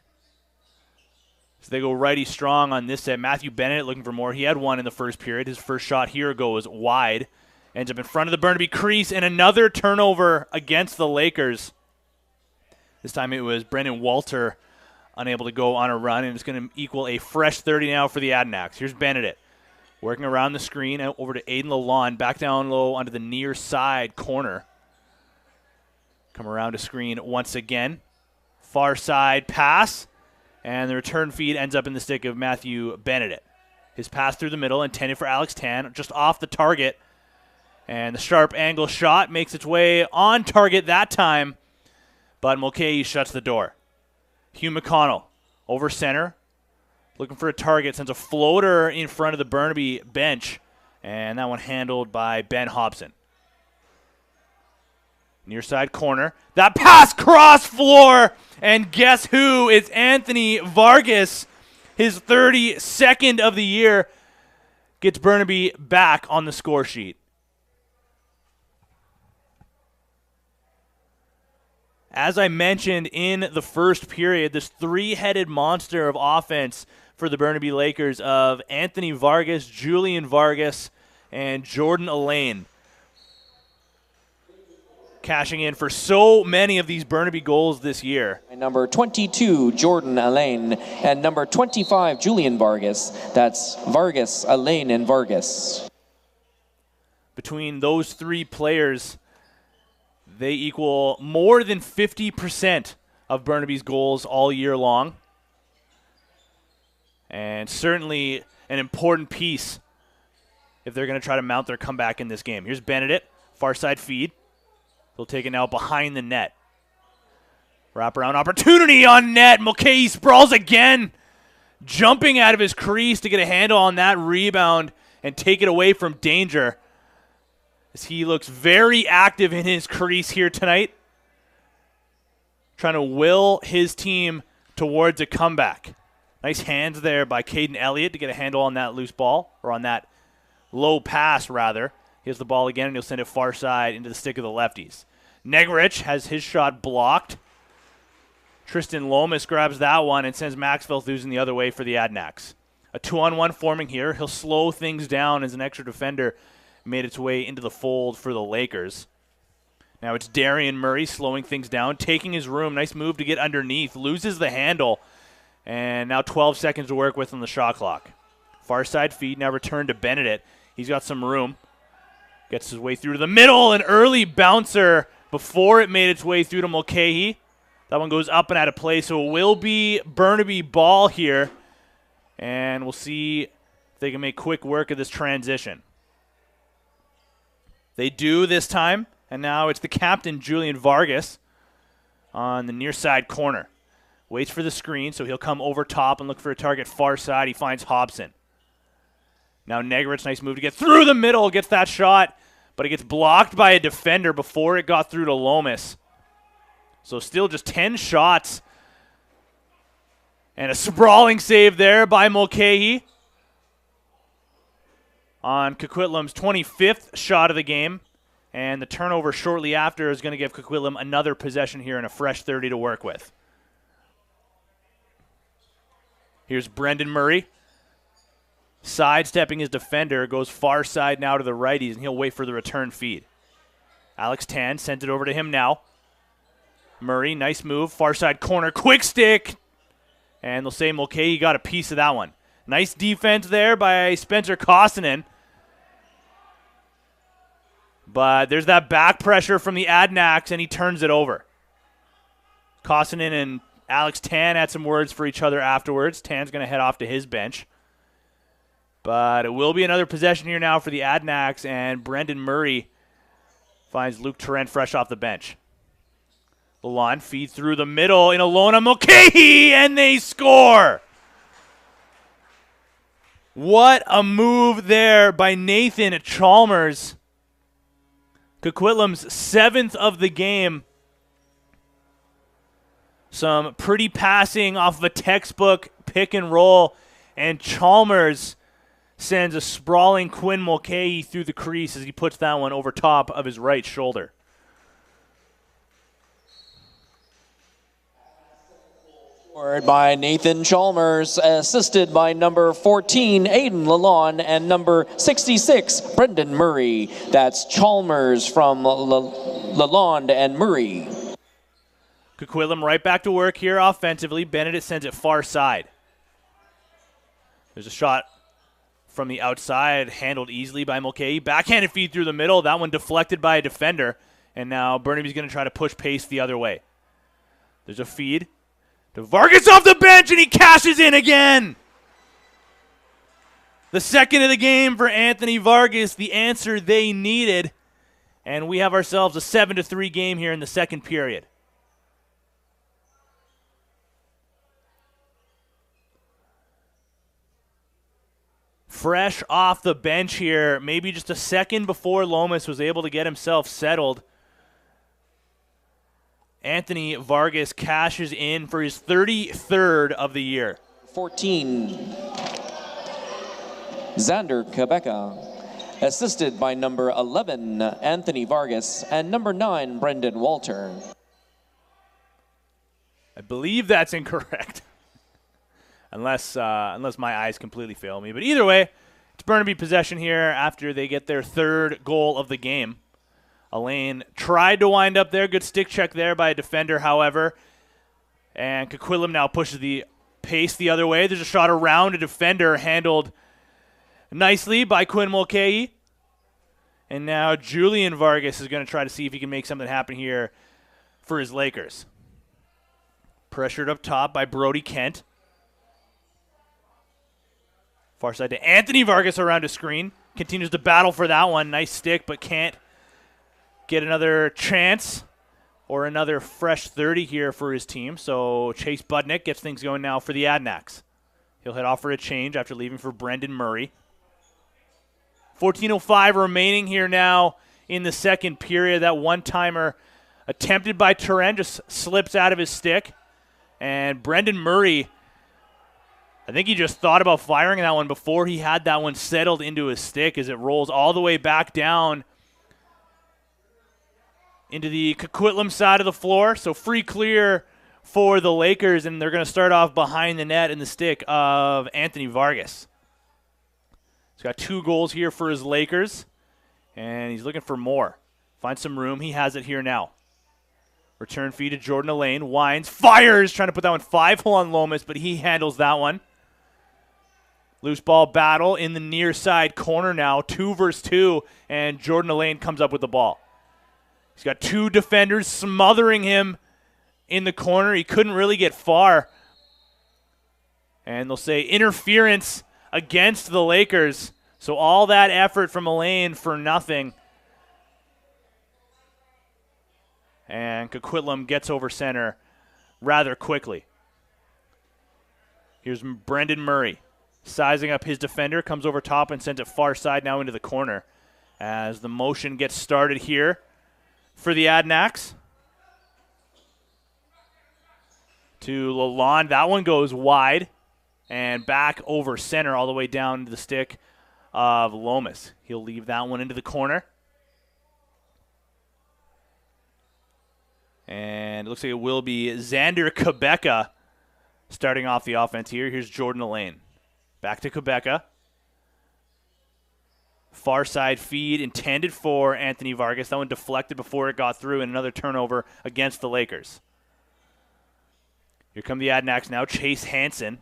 So they go righty strong on this set. Matthew Bennett looking for more. He had one in the first period. His first shot here goes wide. Ends up in front of the Burnaby crease, and another turnover against the Lakers. This time it was Brendan Walter unable to go on a run, and it's going to equal a fresh 30 now for the Adnacks. Here's Bennett working around the screen over to Aiden Lalonde, back down low onto the near side corner. Come around to screen once again. Far side pass, and the return feed ends up in the stick of Matthew Bennett. His pass through the middle, intended for Alex Tan, just off the target. And the sharp angle shot makes its way on target that time, but Mulcahy shuts the door. Hugh McConnell over center, looking for a target, sends a floater in front of the Burnaby bench, and that one handled by Ben Hobson. Near side corner. That pass cross floor, and guess who? It's Anthony Vargas. His 32nd of the year gets Burnaby back on the score sheet. As I mentioned in the first period, this three-headed monster of offense for the Burnaby Lakers of Anthony Vargas, Julian Vargas, and Jordan Elaine, cashing in for so many of these Burnaby goals this year. Number 22, Jordan Elaine, and number 25, Julian Vargas. That's Vargas, Elaine, and Vargas. Between those three players, they equal more than 50% of Burnaby's goals all year long. And certainly an important piece if they're going to try to mount their comeback in this game. Here's Bennett, far side feed. They'll take it now behind the net. Wraparound opportunity on net. Mulcahy sprawls again, jumping out of his crease to get a handle on that rebound and take it away from danger, as he looks very active in his crease here tonight, trying to will his team towards a comeback. Nice hands there by Caden Elliott to get a handle on that loose ball, or on that low pass, rather. He has the ball again, and he'll send it far side into the stick of the lefties. Negrich has his shot blocked. Tristan Lomas grabs that one and sends Maxwell Thusen the other way for the Adnacks. A 2-on-1 forming here. He'll slow things down as an extra defender made its way into the fold for the Lakers. Now it's Darian Murray slowing things down, taking his room. Nice move to get underneath. Loses the handle. And now 12 seconds to work with on the shot clock. Far side feed, now returned to Bennett. He's got some room. Gets his way through to the middle. An early bouncer before it made its way through to Mulcahy. That one goes up and out of play, so it will be Burnaby ball here. And we'll see if they can make quick work of this transition. They do this time, and now it's the captain, Julian Vargas, on the near side corner. Waits for the screen, so he'll come over top and look for a target far side. He finds Hobson. Now Negrich, nice move to get through the middle, gets that shot, but it gets blocked by a defender before it got through to Lomas. So still just 10 shots. And a sprawling save there by Mulcahy on Coquitlam's 25th shot of the game. And the turnover shortly after is going to give Coquitlam another possession here and a fresh 30 to work with. Here's Brendan Murray. Sidestepping his defender, goes far side now to the righties, and he'll wait for the return feed. Alex Tan sends it over to him now. Murray, nice move, far side corner, quick stick. And they'll say Mulcahy got a piece of that one. Nice defense there by Spencer Koskinen. But there's that back pressure from the Adnacks, and he turns it over. Koskinen and Alex Tan had some words for each other afterwards. Tan's going to head off to his bench. But it will be another possession here now for the Adnacks, and Brendan Murray finds Luke Tarrant fresh off the bench. Lalonde feeds through the middle in Alona Mulcahy, and they score! What a move there by Nathan Chalmers. Coquitlam's 7th of the game. Some pretty passing off of a textbook pick and roll, and Chalmers sends a sprawling Quinn Mulcahy through the crease as he puts that one over top of his right shoulder. By Nathan Chalmers, assisted by number 14, Aiden Lalonde, and number 66, Brendan Murray. That's Chalmers from Lalonde and Murray. Coquitlam right back to work here offensively. Benedict sends it far side. There's a shot from the outside, handled easily by Mulcahy. Backhanded feed through the middle. That one deflected by a defender. And now Burnaby's going to try to push pace the other way. There's a feed to Vargas off the bench, and he cashes in again. The second of the game for Anthony Vargas, the answer they needed. And we have ourselves a 7-3 game here in the second period. Fresh off the bench here, maybe just a second before Lomas was able to get himself settled. Anthony Vargas cashes in for his 33rd of the year. 14, Xander Quebeca, assisted by number 11, Anthony Vargas, and number 9, Brendan Walter. I believe that's incorrect. Unless my eyes completely fail me. But either way, it's Burnaby possession here after they get their 3rd goal of the game. Alain tried to wind up there. Good stick check there by a defender, however. And Coquitlam now pushes the pace the other way. There's a shot around a defender handled nicely by Quinn Mulcahy. And now Julian Vargas is going to try to see if he can make something happen here for his Lakers. Pressured up top by Brody Kent. Far side to Anthony Vargas around a screen. Continues to battle for that one. Nice stick, but can't get another chance or another fresh 30 here for his team. So Chase Budnick gets things going now for the Adnacks. He'll head off for a change after leaving for Brendan Murray. 14:05 remaining here now in the second period. That one-timer attempted by Turan just slips out of his stick. And Brendan Murray, I think he just thought about firing that one before he had that one settled into his stick as it rolls all the way back down into the Coquitlam side of the floor. So free clear for the Lakers, and they're going to start off behind the net in the stick of Anthony Vargas. He's got 2 goals here for his Lakers, and he's looking for more. Find some room. He has it here now. Return feed to Jordan Alain. Winds, fires, trying to put that one 5-hole on Lomas, but he handles that one. Loose ball battle in the near side corner now. 2 versus 2, and Jordan Alain comes up with the ball. He's got 2 defenders smothering him in the corner. He couldn't really get far. And they'll say interference against the Lakers. So all that effort from Alain for nothing. And Coquitlam gets over center rather quickly. Here's Brendan Murray. Sizing up his defender, comes over top and sends it far side now into the corner. as the motion gets started here for the Adnacks. To Lalonde. That one goes wide and back over center all the way down to the stick of Lomas. He'll leave that one into the corner. And it looks like it will be Xander Quebeca starting off the offense here. Here's Jordan Elaine. Back to Quebeca. Far side feed intended for Anthony Vargas. That one deflected before it got through, and another turnover against the Lakers. Here come the Adnacks now. Chase Hansen.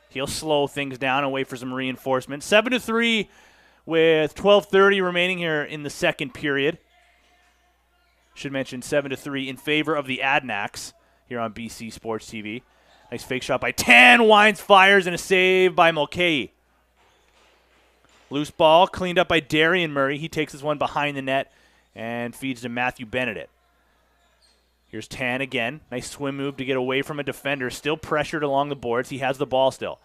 He'll slow things down and wait for some reinforcement. 7-3 with 12:30 remaining here in the second period. Should mention 7-3 in favor of the Adnacks here on BC Sports TV. Nice fake shot by Tan. Wines fires and a save by Mulcahy. Loose ball cleaned up by Darian Murray. He takes this one behind the net and feeds to Matthew Benedict. Here's Tan again. Nice swim move to get away from a defender. Still pressured along the boards. He has the ball still.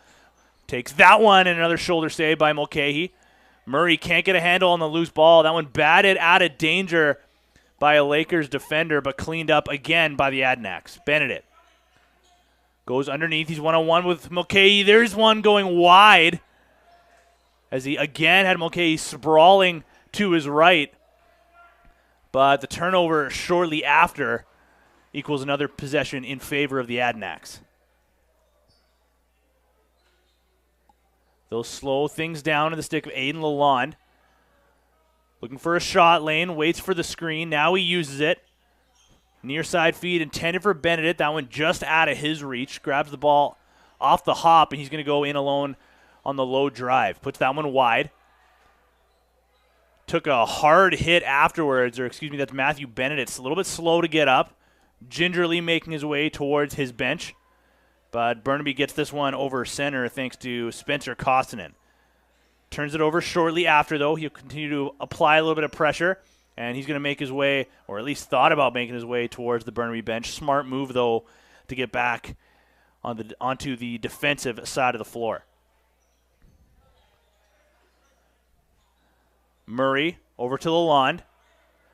Takes that one and another shoulder save by Mulcahy. Murray can't get a handle on the loose ball. That one batted out of danger by a Lakers defender, but cleaned up again by the Adnacks. Benedict goes underneath. He's one-on-one with Mulcahy. There's one going wide as he again had Mulcahy sprawling to his right. But the turnover shortly after equals another possession in favor of the Adnacks. They'll slow things down in the stick of Aiden Lalonde. Looking for a shot lane, waits for the screen. Now he uses it. Near side feed intended for Benedict. That one just out of his reach. Grabs the ball off the hop, and he's going to go in alone on the low drive. Puts that one wide. Took a hard hit afterwards, or excuse me, that's Matthew Benedict. It's a little bit slow to get up. Gingerly making his way towards his bench. But Burnaby gets this one over center thanks to Spencer Koskinen. Turns it over shortly after, though. He'll continue to apply a little bit of pressure, and he's going to make his way, or at least thought about making his way towards the Burnaby bench. Smart move, though, to get back onto the defensive side of the floor. Murray over to Lalonde.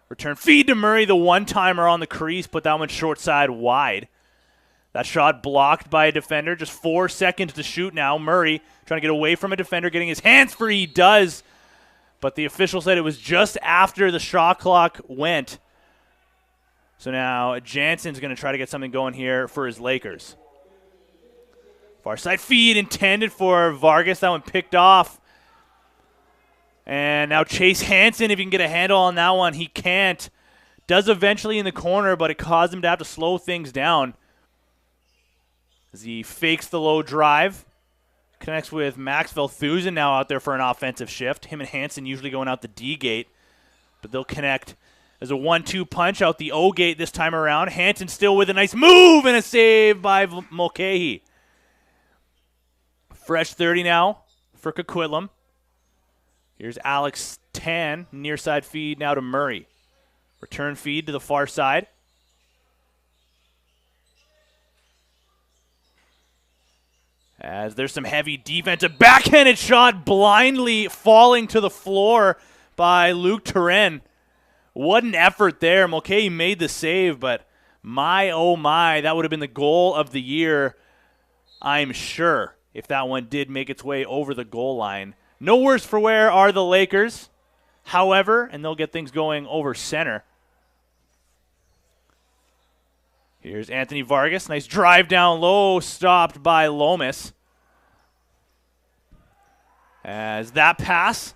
Return feed to Murray, the one-timer on the crease. Put that one short side wide. That shot blocked by a defender. Just 4 seconds to shoot now. Murray trying to get away from a defender, getting his hands free. He does. But the official said it was just after the shot clock went. So now Jansen's going to try to get something going here for his Lakers. Far side feed intended for Vargas. That one picked off. And now Chase Hansen, if he can get a handle on that one, he can't. Does eventually in the corner, but it caused him to have to slow things down. As he fakes the low drive. Connects with Max Velthusen now out there for an offensive shift. Him and Hansen usually going out the D gate. But they'll connect as a 1-2 punch out the O gate this time around. Hansen still with a nice move and a save by Mulcahy. Fresh 30 now for Coquitlam. Here's Alex Tan, near side feed now to Murray. Return feed to the far side. As there's some heavy defense. A backhanded shot blindly falling to the floor by Luke Turin. What an effort there. Mulcahy made the save, but my, oh my, that would have been the goal of the year, I'm sure, if that one did make its way over the goal line. No worse for wear are the Lakers, however, and they'll get things going over center. Here's Anthony Vargas. Nice drive down low, stopped by Lomas. As that pass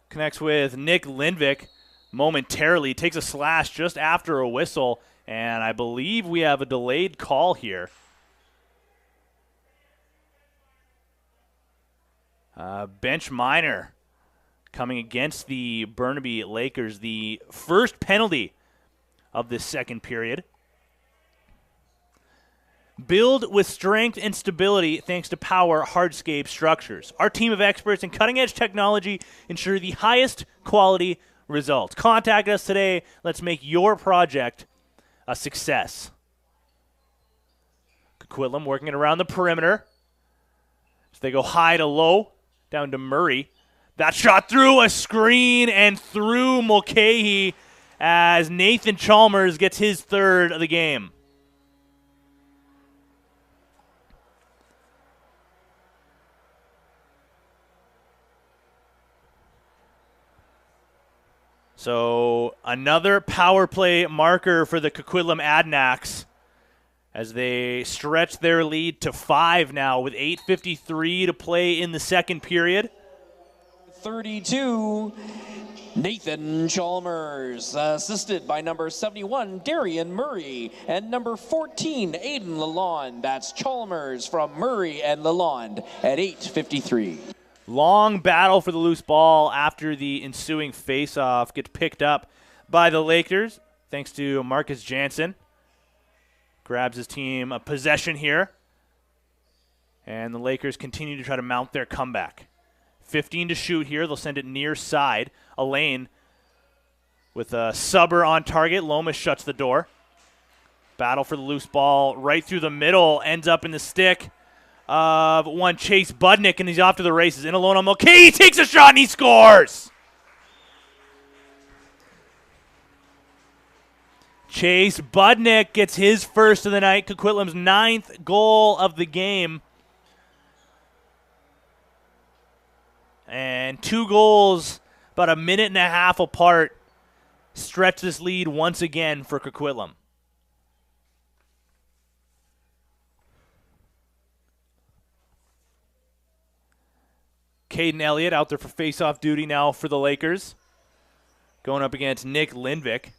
connects with Nick Lindvik momentarily. Takes a slash just after a whistle, and I believe we have a delayed call here. Bench minor coming against the Burnaby Lakers. The first penalty of this second period. Build with strength and stability thanks to Power Hardscape Structures. Our team of experts in cutting-edge technology ensure the highest quality results. Contact us today. Let's make your project a success. Coquitlam working it around the perimeter. So they go high to low, down to Murray. That shot through a screen and through Mulcahy as Nathan Chalmers gets his third of the game. So another power play marker for the Coquitlam Adnacks as they stretch their lead to 5 now with 8:53 to play in the second period. 32, Nathan Chalmers, assisted by number 71, Darian Murray, and number 14, Aiden Lalonde. That's Chalmers from Murray and Lalonde at 8:53. Long battle for the loose ball after the ensuing face-off gets picked up by the Lakers, thanks to Marcus Jansen. Grabs his team a possession here. And the Lakers continue to try to mount their comeback. 15 to shoot here. They'll send it near side. Elaine with a subber on target. Lomas shuts the door. Battle for the loose ball right through the middle. Ends up in the stick of one Chase Budnick, and he's off to the races. In alone on Mulcahy. He takes a shot and he scores! Chase Budnick gets his first of the night. Coquitlam's 9th goal of the game. And 2 goals about a minute and a half apart stretch this lead once again for Coquitlam. Caden Elliott out there for face-off duty now for the Lakers. Going up against Nick Lindvik.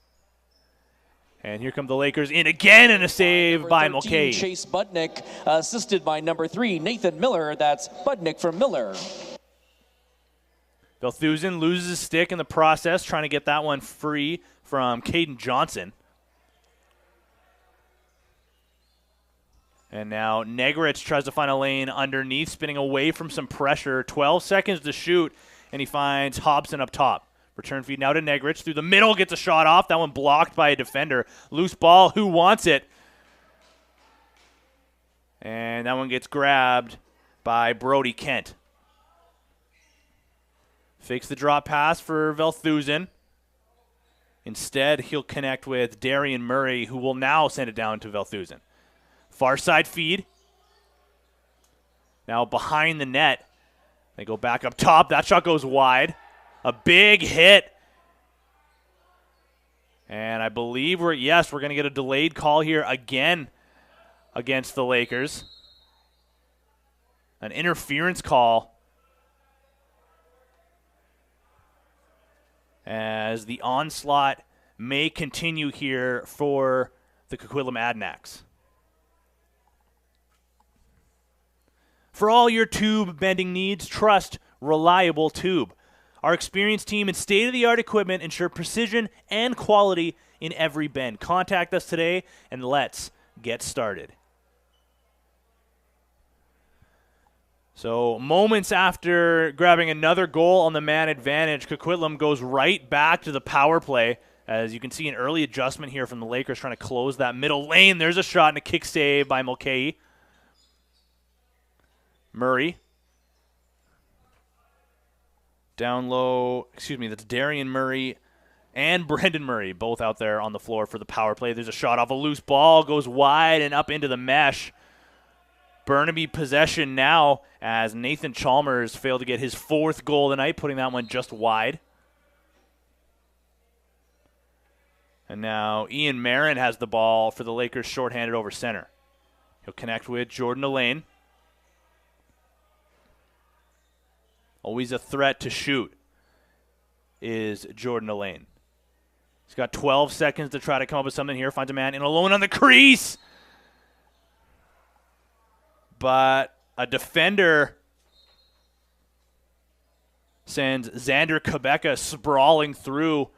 And here come the Lakers in again, and a save by Mulcahy. Chase Budnick, assisted by number 3, Nathan Miller. That's Budnick from Miller. Velthusen loses his stick in the process, trying to get that one free from Caden Johnson. And now Negritz tries to find a lane underneath, spinning away from some pressure. 12 seconds to shoot, and he finds Hobson up top. Return feed now to Negritz. Through the middle, gets a shot off. That one blocked by a defender. Loose ball, who wants it? And that one gets grabbed by Brody Kent. Fakes the drop pass for Velthusen. Instead, he'll connect with Darian Murray, who will now send it down to Velthusen. Far side feed. Now behind the net. They go back up top. That shot goes wide. A big hit. And I believe we're going to get a delayed call here again against the Lakers. An interference call as the onslaught may continue here for the Coquitlam Adnacks. For all your tube bending needs, trust Reliable Tube. Our experienced team and state-of-the-art equipment ensure precision and quality in every bend. Contact us today, and let's get started. So moments after grabbing another goal on the man advantage, Coquitlam goes right back to the power play. As you can see, an early adjustment here from the Lakers trying to close that middle lane. There's a shot and a kick save by Mulcahy. Murray. Down low, that's Darian Murray and Brendan Murray, both out there on the floor for the power play. There's a shot off a loose ball, goes wide and up into the mesh. Burnaby possession now as Nathan Chalmers failed to get his 4th goal tonight, putting that one just wide. And now Ian Marin has the ball for the Lakers shorthanded over center. He'll connect with Jordan Elaine. Always a threat to shoot is Jordan Elaine. He's got 12 seconds to try to come up with something here. Finds a man in alone on the crease. But a defender sends Xander Quebeca sprawling through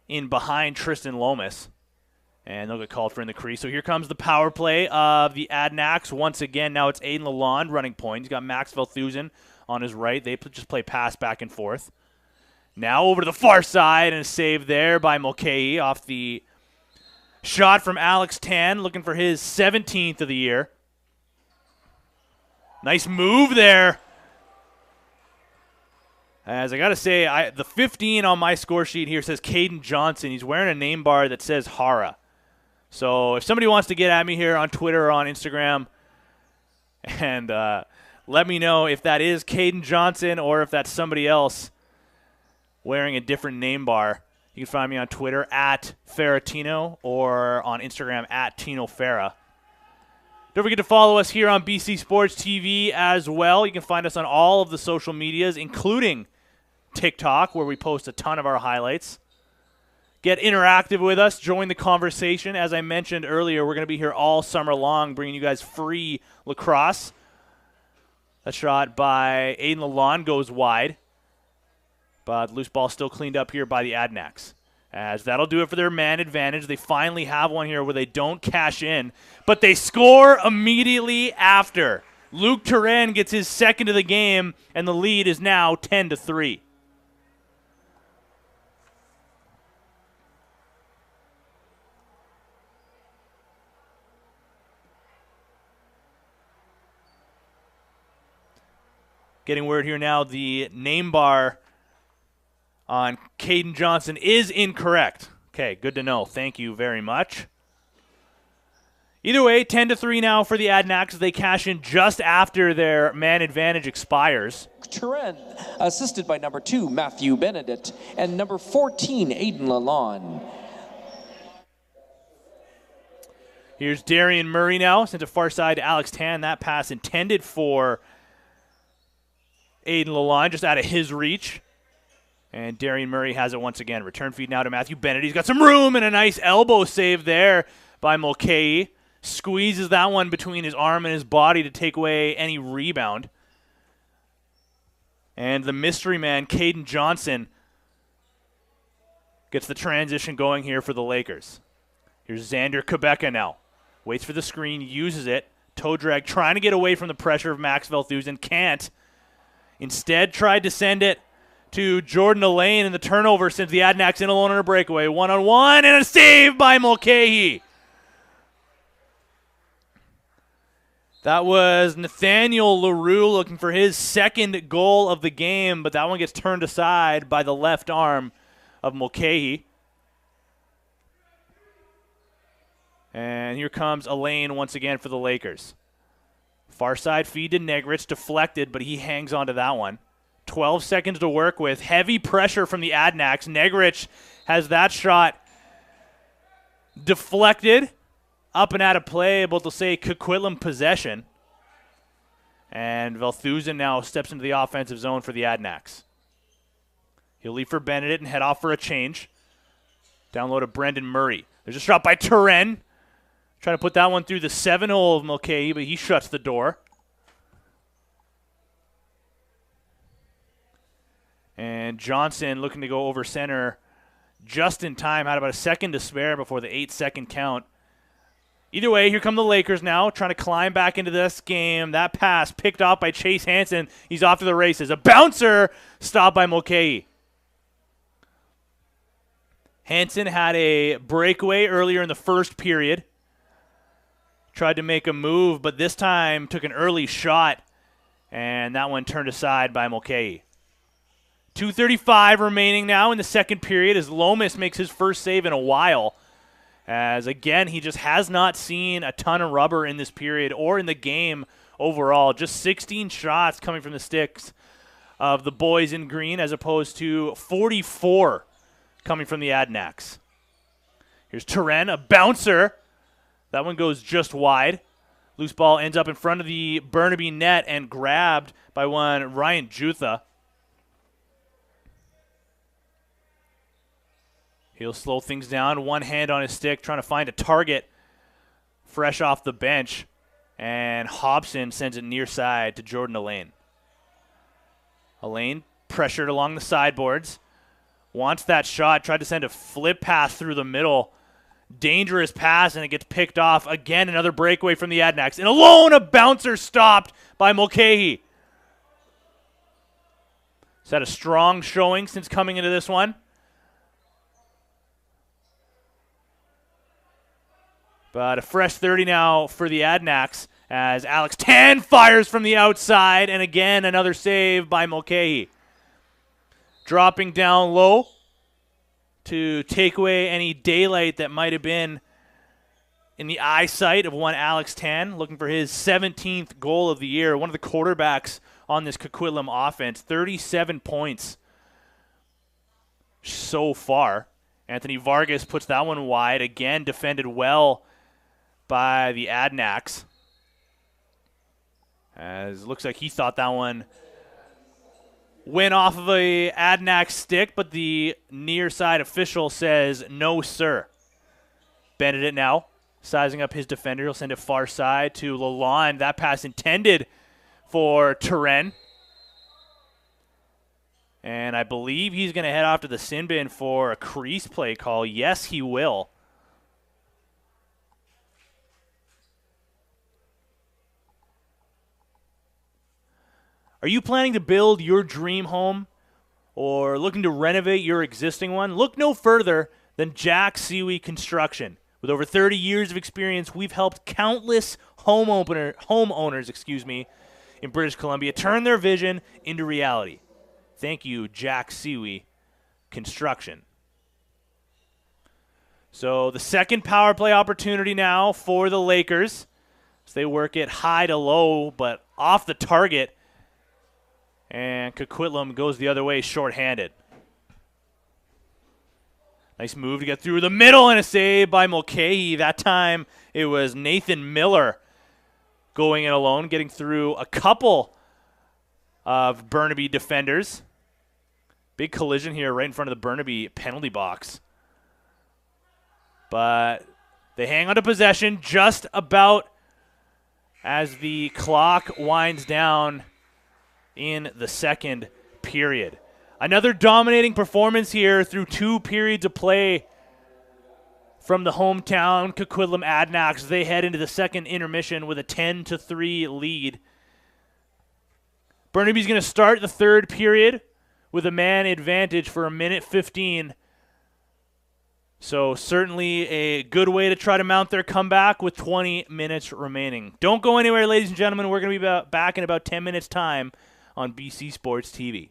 in behind Tristan Lomas. And they'll get called for in the crease. So here comes the power play of the Adnacks. Once again, now it's Aiden Lalonde running point. He's got Max Velthusen on his right. They just play pass back and forth. Now over to the far side, and a save there by Mulcahy off the shot from Alex Tan, looking for his 17th of the year. Nice move there As I got to say, the 15 on my score sheet here says Caden Johnson. He's wearing a name bar that says Hara. So if somebody wants to get at me here on Twitter or on Instagram and let me know if that is Caden Johnson or if that's somebody else wearing a different name bar, you can find me on Twitter at Ferratino or on Instagram at Tino Ferra. Don't forget to follow us here on BC Sports TV as well. You can find us on all of the social medias, including TikTok, where we post a ton of our highlights. Get interactive with us. Join the conversation. As I mentioned earlier, we're going to be here all summer long bringing you guys free lacrosse. A shot by Aiden Lalonde goes wide, but loose ball still cleaned up here by the Adnacks. As that'll do it for their man advantage. They finally have one here where they don't cash in, but they score immediately after. Luke Turin gets his second of the game, and the lead is now 10-3. Getting word here now, the name bar on Caden Johnson is incorrect. Okay, good to know. Thank you very much. Either way, 10-3 now for the Adnacks. They cash in just after their man advantage expires. Turin, assisted by number 2, Matthew Benedict, and number 14, Aiden Lalonde. Here's Darian Murray now, sent to far side to Alex Tan. That pass intended for Aiden Lalonde, just out of his reach. And Darian Murray has it once again. Return feed now to Matthew Bennett. He's got some room and a nice elbow save there by Mulcahy. Squeezes that one between his arm and his body to take away any rebound. And the mystery man, Caden Johnson, gets the transition going here for the Lakers. Here's Xander Quebeca now. Waits for the screen, uses it. Toe drag, trying to get away from the pressure of Max Velthusen. Can't. Instead, tried to send it to Jordan Elaine, and the turnover sends the Adnacks in alone on a breakaway. One-on-one, and a save by Mulcahy. That was Nathaniel LaRue looking for his second goal of the game, but that one gets turned aside by the left arm of Mulcahy. And here comes Elaine once again for the Lakers. Far side feed to Negrich, deflected, but he hangs on to that one. 12 seconds to work with. Heavy pressure from the Adnacks. Negrich has that shot deflected, up and out of play, able to say Coquitlam possession. And Velthusen now steps into the offensive zone for the Adnacks. He'll leave for Benedict and head off for a change. Down low to Brendan Murray. There's a shot by Turin. Trying to put that one through the 7-hole of Mulcahy, but he shuts the door. And Johnson looking to go over center just in time. Had about a second to spare before the 8-second count. Either way, here come the Lakers now, trying to climb back into this game. That pass picked off by Chase Hansen. He's off to the races. A bouncer stopped by Mulcahy. Hansen had a breakaway earlier in the first period. Tried to make a move, but this time took an early shot, and that one turned aside by Mulcahy. 2:35 remaining now in the second period as Lomas makes his first save in a while. As, again, he just has not seen a ton of rubber in this period or in the game overall. Just 16 shots coming from the sticks of the boys in green as opposed to 44 coming from the Adnacks. Here's Turin, a bouncer. That one goes just wide. Loose ball ends up in front of the Burnaby net and grabbed by one Ryan Jutha. He'll slow things down, one hand on his stick, trying to find a target fresh off the bench. And Hobson sends it near side to Jordan Elaine. Elaine pressured along the sideboards. Wants that shot, tried to send a flip pass through the middle. Dangerous pass, and it gets picked off. Again, another breakaway from the Adnacks. And alone, a bouncer stopped by Mulcahy. He's had a strong showing since coming into this one. But a fresh 30 now for the Adnacks as Alex Tan fires from the outside. And again, another save by Mulcahy. dropping down low to take away any daylight that might have been in the eyesight of one Alex Tan, looking for his 17th goal of the year. One of the quarterbacks on this Coquitlam offense, 37 points so far. Anthony Vargas puts that one wide. Again, defended well by the Adnacks. As it looks like he thought that one went off of a Adanacs stick, but the near side official says, no, sir. Bended it now, sizing up his defender. He'll send it far side to Lalonde. That pass intended for Turen. And I believe he's going to head off to the sin bin for a crease play call. Yes, he will. Are you planning to build your dream home or looking to renovate your existing one? Look no further than Jack Seawee Construction. With over 30 years of experience, we've helped countless homeowners, in British Columbia turn their vision into reality. Thank you, Jack Seawee Construction. So the second power play opportunity now for the Lakers. So they work it high to low, but off the target. And Coquitlam goes the other way, shorthanded. Nice move to get through the middle and a save by Mulcahy. That time it was Nathan Miller going in alone, getting through a couple of Burnaby defenders. Big collision here right in front of the Burnaby penalty box. But they hang on to possession just about as the clock winds down in the second period. Another dominating performance here through 2 periods of play from the hometown Coquitlam Adnacks. They head into the second intermission with a 10-3 lead. Burnaby's going to start the third period with a man advantage for 1:15. So certainly a good way to try to mount their comeback with 20 minutes remaining. Don't go anywhere, ladies and gentlemen. We're going to be back in about 10 minutes' time on BC Sports TV.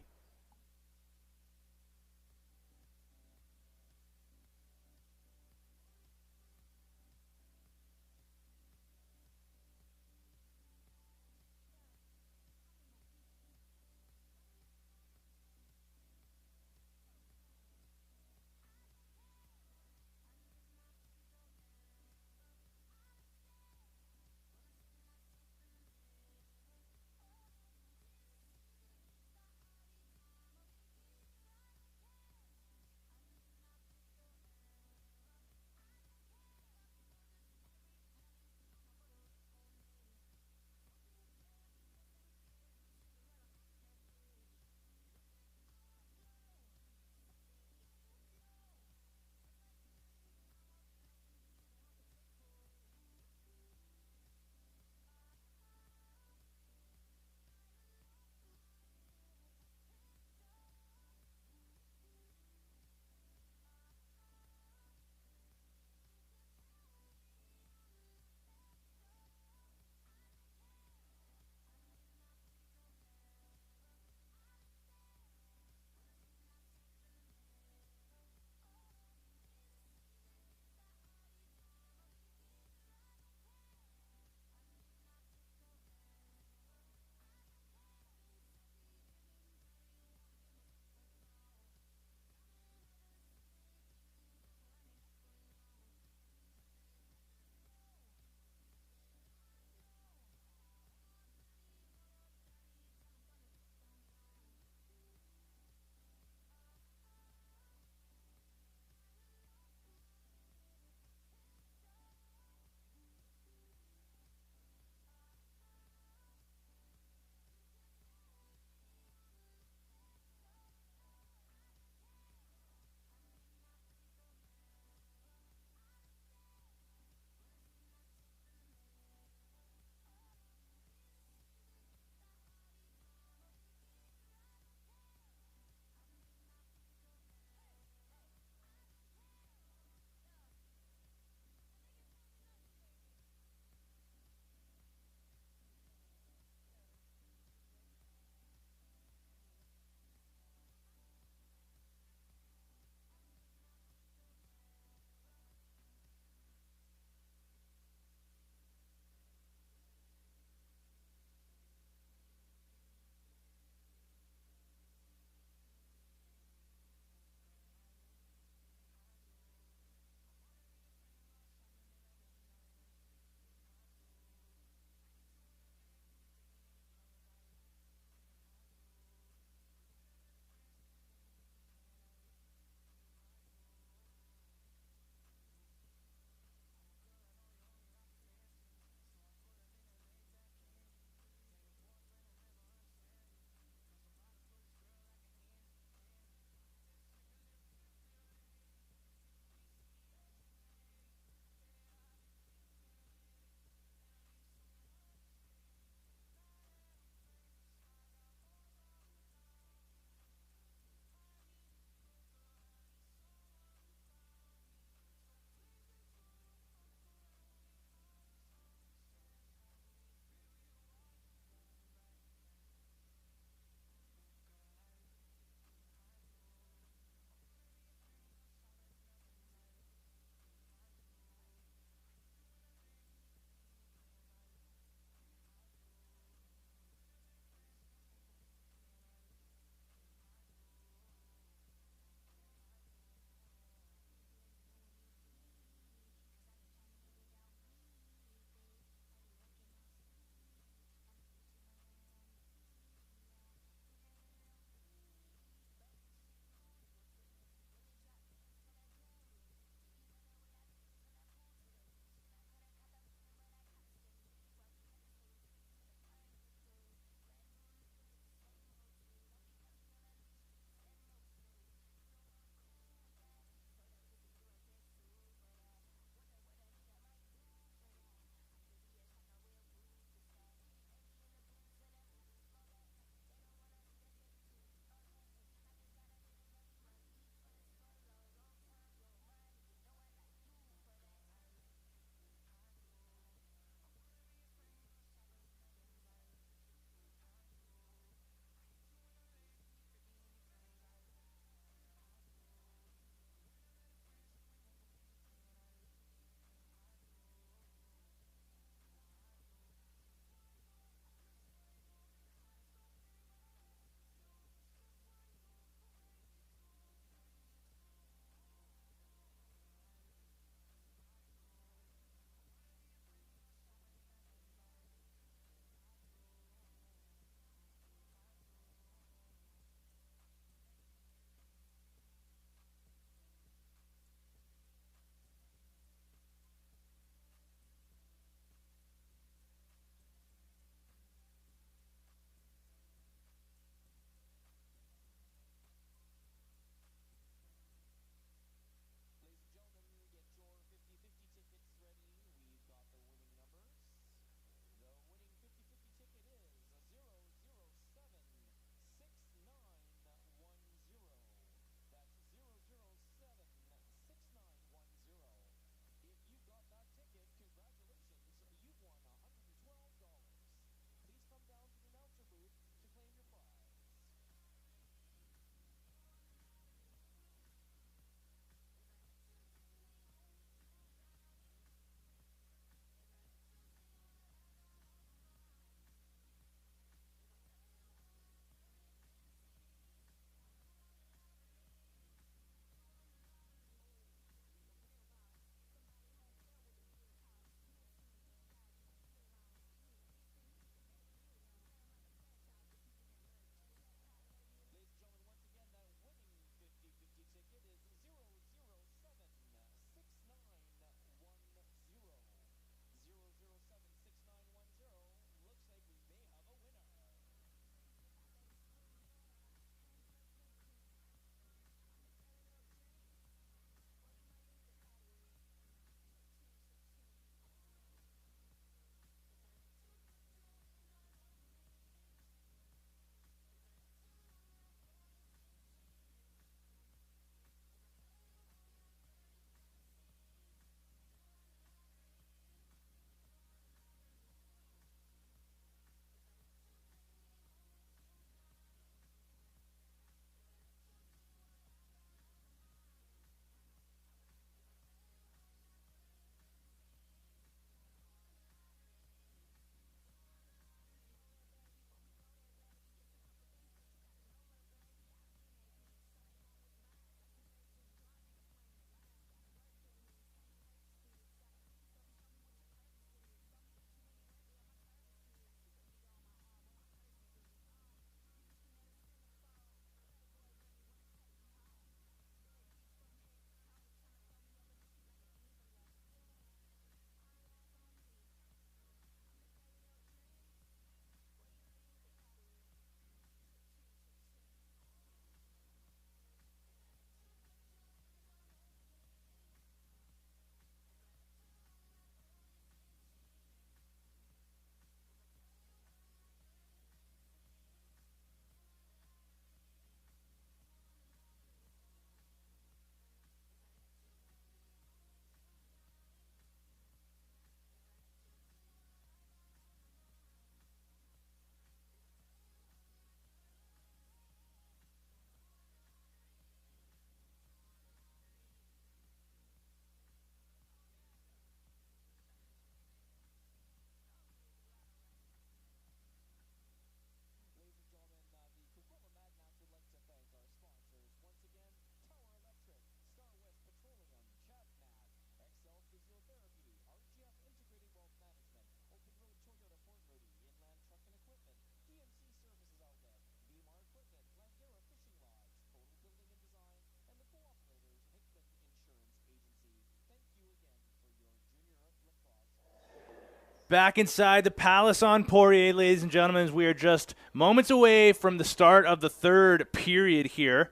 Back inside the Palace on Poirier, ladies and gentlemen, as we are just moments away from the start of the third period here.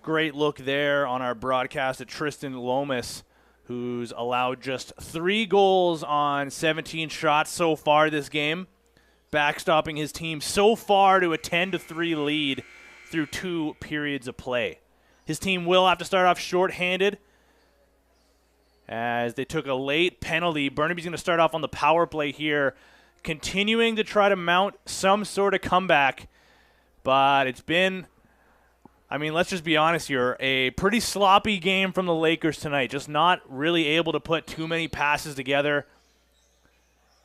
Great look there on our broadcast at Tristan Lomas, who's allowed just 3 goals on 17 shots so far this game, backstopping his team so far to a 10-3 lead through 2 periods of play. His team will have to start off shorthanded as they took a late penalty. Burnaby's going to start off on the power play here, continuing to try to mount some sort of comeback. But it's been, I mean, let's just be honest here, a pretty sloppy game from the Lakers tonight. Just not really able to put too many passes together.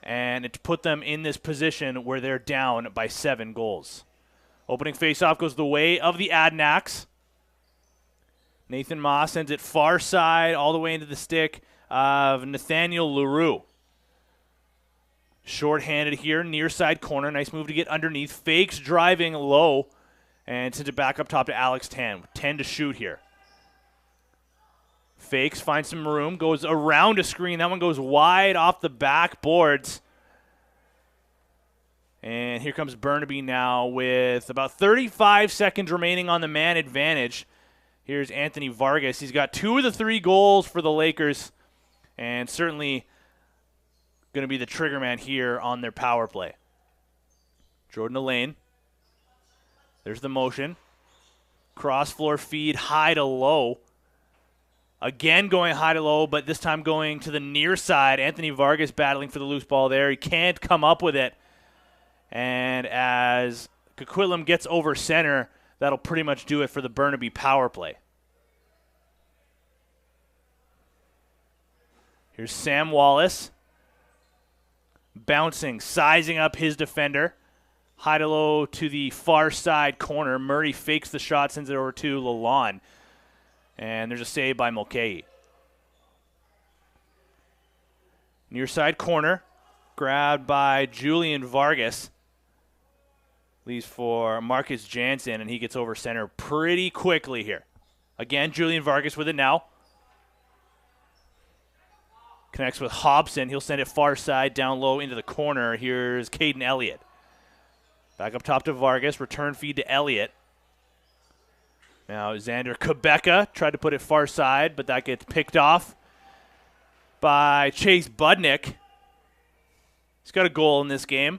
And it put them in this position where they're down by 7 goals. Opening faceoff goes the way of the Adnacks. Nathan Moss sends it far side all the way into the stick of Nathaniel Leroux. Short-handed here, near side corner. Nice move to get underneath. Fakes driving low and sends it back up top to Alex Tan. 10 to shoot here. Fakes, finds some room, goes around a screen. That one goes wide off the backboards. And here comes Burnaby now with about 35 seconds remaining on the man advantage. Here's Anthony Vargas. He's got 2 of the 3 goals for the Lakers and certainly going to be the trigger man here on their power play. Jordan Elaine. There's the motion. Cross floor feed high to low. Again going high to low, but this time going to the near side. Anthony Vargas battling for the loose ball there. He can't come up with it. And as Coquitlam gets over center, that'll pretty much do it for the Burnaby power play. Here's Sam Wallace. Bouncing, sizing up his defender. High to low to the far side corner. Murray fakes the shot, sends it over to Lalonde. And there's a save by Mulcahy. Near side corner. Grabbed by Julian Vargas. Leaves for Marcus Jansen, and he gets over center pretty quickly here. Again, Julian Vargas with it now. Connects with Hobson. He'll send it far side, down low into the corner. Here's Caden Elliott. Back up top to Vargas. Return feed to Elliott. Now Xander Quebeca tried to put it far side, but that gets picked off by Chase Budnick. He's got a goal in this game.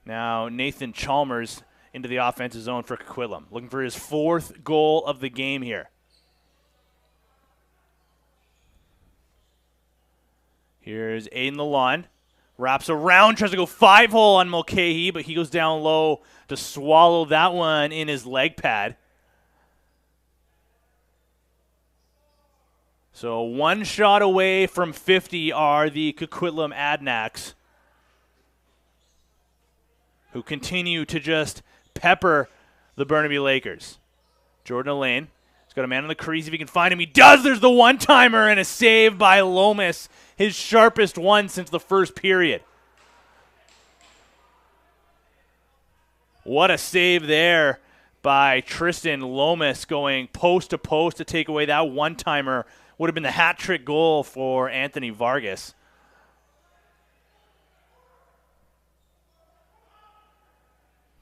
Now Nathan Chalmers into the offensive zone for Coquitlam, looking for his 4th goal of the game here. Here's Aiden Lalonde. Wraps around, tries to go 5-hole on Mulcahy, but he goes down low to swallow that one in his leg pad. So 1 shot away from 50 are the Coquitlam Adnacks, who continue to just pepper the Burnaby Lakers. Jordan Elaine. He's got a man on the crease. If he can find him, he does. There's the one-timer and a save by Lomas, his sharpest one since the first period. What a save there by Tristan Lomas, going post to post to take away that one-timer. Would have been the hat-trick goal for Anthony Vargas.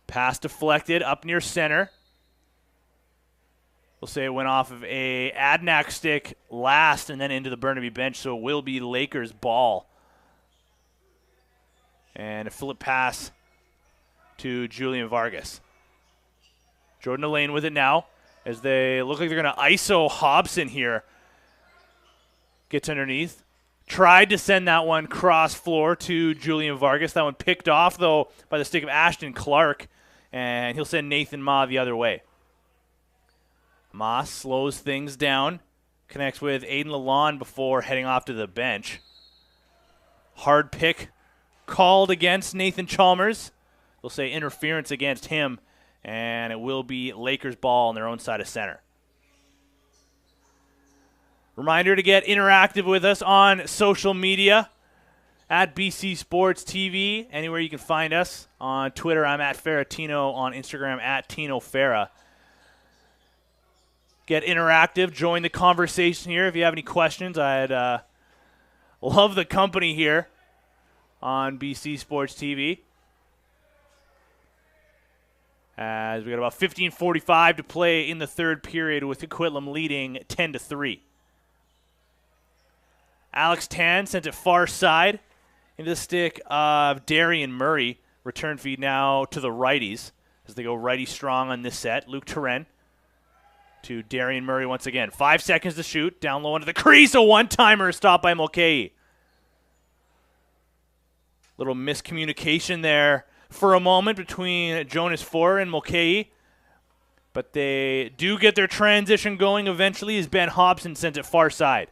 Pass deflected up near center. We'll say it went off of a Adanacs stick last and then into the Burnaby bench, so it will be Lakers ball. And a flip pass to Julian Vargas. Jordan Elaine with it now as they look like they're going to ISO Hobson here. Gets underneath. Tried to send that one cross floor to Julian Vargas. That one picked off, though, by the stick of Ashton Clark. And he'll send Nathan Ma the other way. Moss slows things down. Connects with Aiden Lalonde before heading off to the bench. Hard pick called against Nathan Chalmers. They'll say interference against him. And it will be Lakers ball on their own side of center. Reminder to get interactive with us on social media at BC Sports TV. Anywhere you can find us. On Twitter, I'm at Ferratino. On Instagram, at Tino Ferra. Get interactive. Join the conversation here. If you have any questions, I'd Love the company here on BC Sports TV. As we got about 15:45 to play in the third period with Coquitlam leading 10-3. Alex Tan sent it far side into the stick of Darian Murray. Return feed now to the righties as they go righty strong on this set. Luke Turenne to Darian Murray once again. 5 seconds to shoot. Down low into the crease. A one-timer stopped by Mulcahy. Little miscommunication there for a moment between Jonas Forer and Mulcahy. But they do get their transition going eventually as Ben Hobson sends it far side.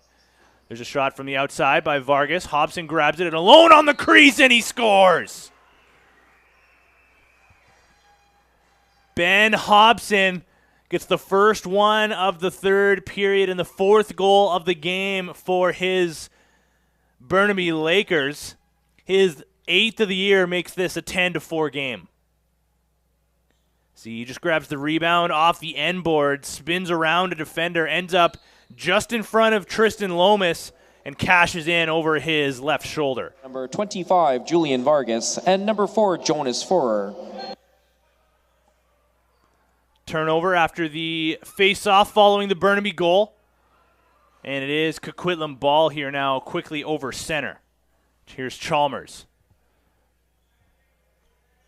There's a shot from the outside by Vargas. Hobson grabs it and alone on the crease, and he scores. Ben Hobson gets the first one of the third period and the fourth goal of the game for his Burnaby Lakers. His 8th of the year makes this a 10-4 game. See, he just grabs the rebound off the end board, spins around a defender, ends up just in front of Tristan Lomas, and cashes in over his left shoulder. Number 25, Julian Vargas, and number 4, Jonas Forer. Turnover after the face-off following the Burnaby goal. And it is Coquitlam ball here now, quickly over center. Here's Chalmers.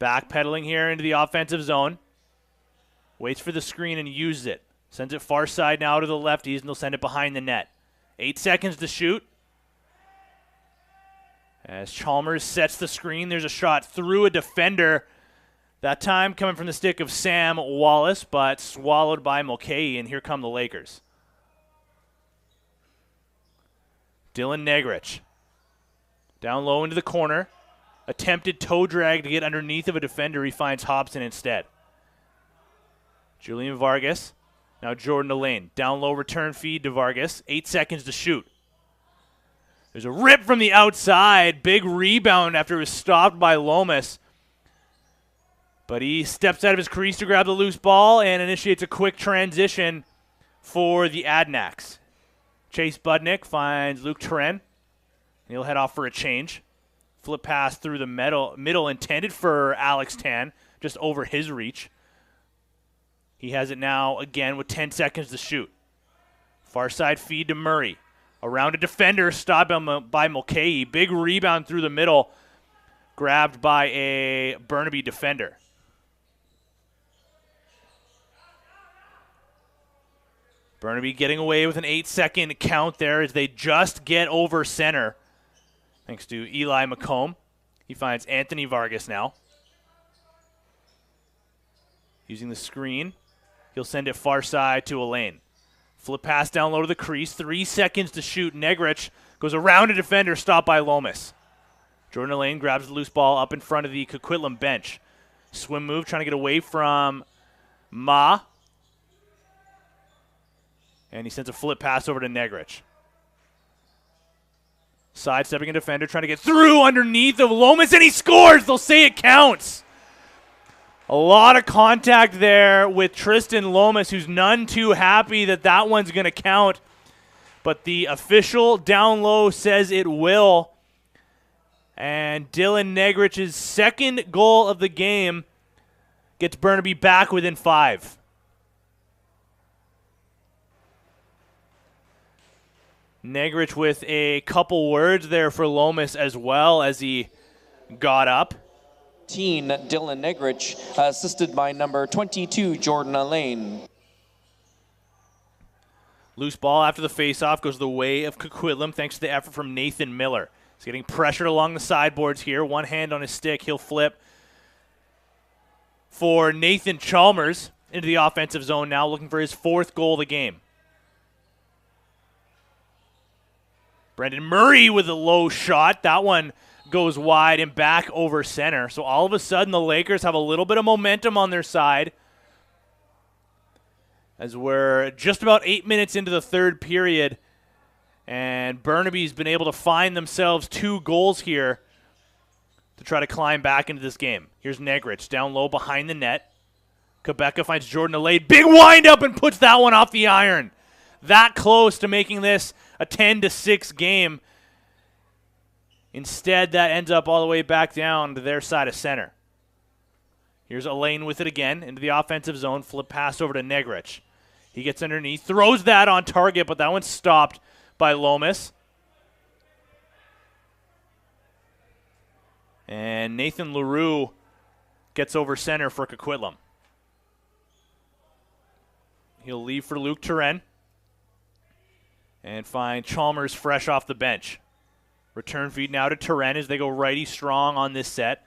Backpedaling here into the offensive zone. Waits for the screen and uses it. Sends it far side now to the lefties, and they'll send it behind the net. 8 seconds to shoot. As Chalmers sets the screen, there's a shot through a defender. That time coming from the stick of Sam Wallace, but swallowed by Mulcahy, and here come the Lakers. Dylan Negrich. Down low into the corner. Attempted toe drag to get underneath of a defender. He finds Hobson instead. Julian Vargas. Now Jordan Elaine. Down low return feed to Vargas. 8 seconds to shoot. There's a rip from the outside. Big rebound after it was stopped by Lomas. But he steps out of his crease to grab the loose ball and initiates a quick transition for the Adnacks. Chase Budnick finds Luke Turenne. He'll head off for a change. Flip pass through the middle intended for Alex Tan, just over his reach. He has it now again with 10 seconds to shoot. Far side feed to Murray. Around a defender, stopped by Mulcahy. Big rebound through the middle, grabbed by a Burnaby defender. Burnaby getting away with an 8-second count there as they just get over center. Thanks to Eli McComb. He finds Anthony Vargas now. Using the screen, he'll send it far side to Elaine. Flip pass down low to the crease. 3 seconds to shoot. Negrich goes around a defender, stopped by Lomas. Jordan Elaine grabs the loose ball up in front of the Coquitlam bench. Swim move, trying to get away from Ma. And he sends a flip pass over to Negrich. Sidestepping a defender, trying to get through underneath of Lomas, and he scores! They'll say it counts. A lot of contact there with Tristan Lomas, who's none too happy that that one's going to count. But the official down low says it will. And Dylan Negrich's second goal of the game gets Burnaby back within 5. Negrich with a couple words there for Lomas as well as he got up. Dylan Negrich, assisted by number 22, Jordan Elaine. Loose ball after the faceoff goes the way of Coquitlam thanks to the effort from Nathan Miller. He's getting pressured along the sideboards here. One hand on his stick. He'll flip for Nathan Chalmers into the offensive zone now, looking for his 4th goal of the game. Brendan Murray with a low shot. That one goes wide and back over center. So all of a sudden the Lakers have a little bit of momentum on their side as we're just about 8 minutes into the third period, and Burnaby's been able to find themselves 2 goals here to try to climb back into this game. Here's Negrich down low behind the net. Quebeca finds Jordan Elaine. Big wind-up and puts that one off the iron. That close to making this a 10-6 game. Instead, that ends up all the way back down to their side of center. Here's Elaine with it again into the offensive zone. Flip pass over to Negrich. He gets underneath, throws that on target, but that one's stopped by Lomas. And Nathan LaRue gets over center for Coquitlam. He'll leave for Luke Turenne and find Chalmers fresh off the bench. Return feed now to Turenne as they go righty strong on this set.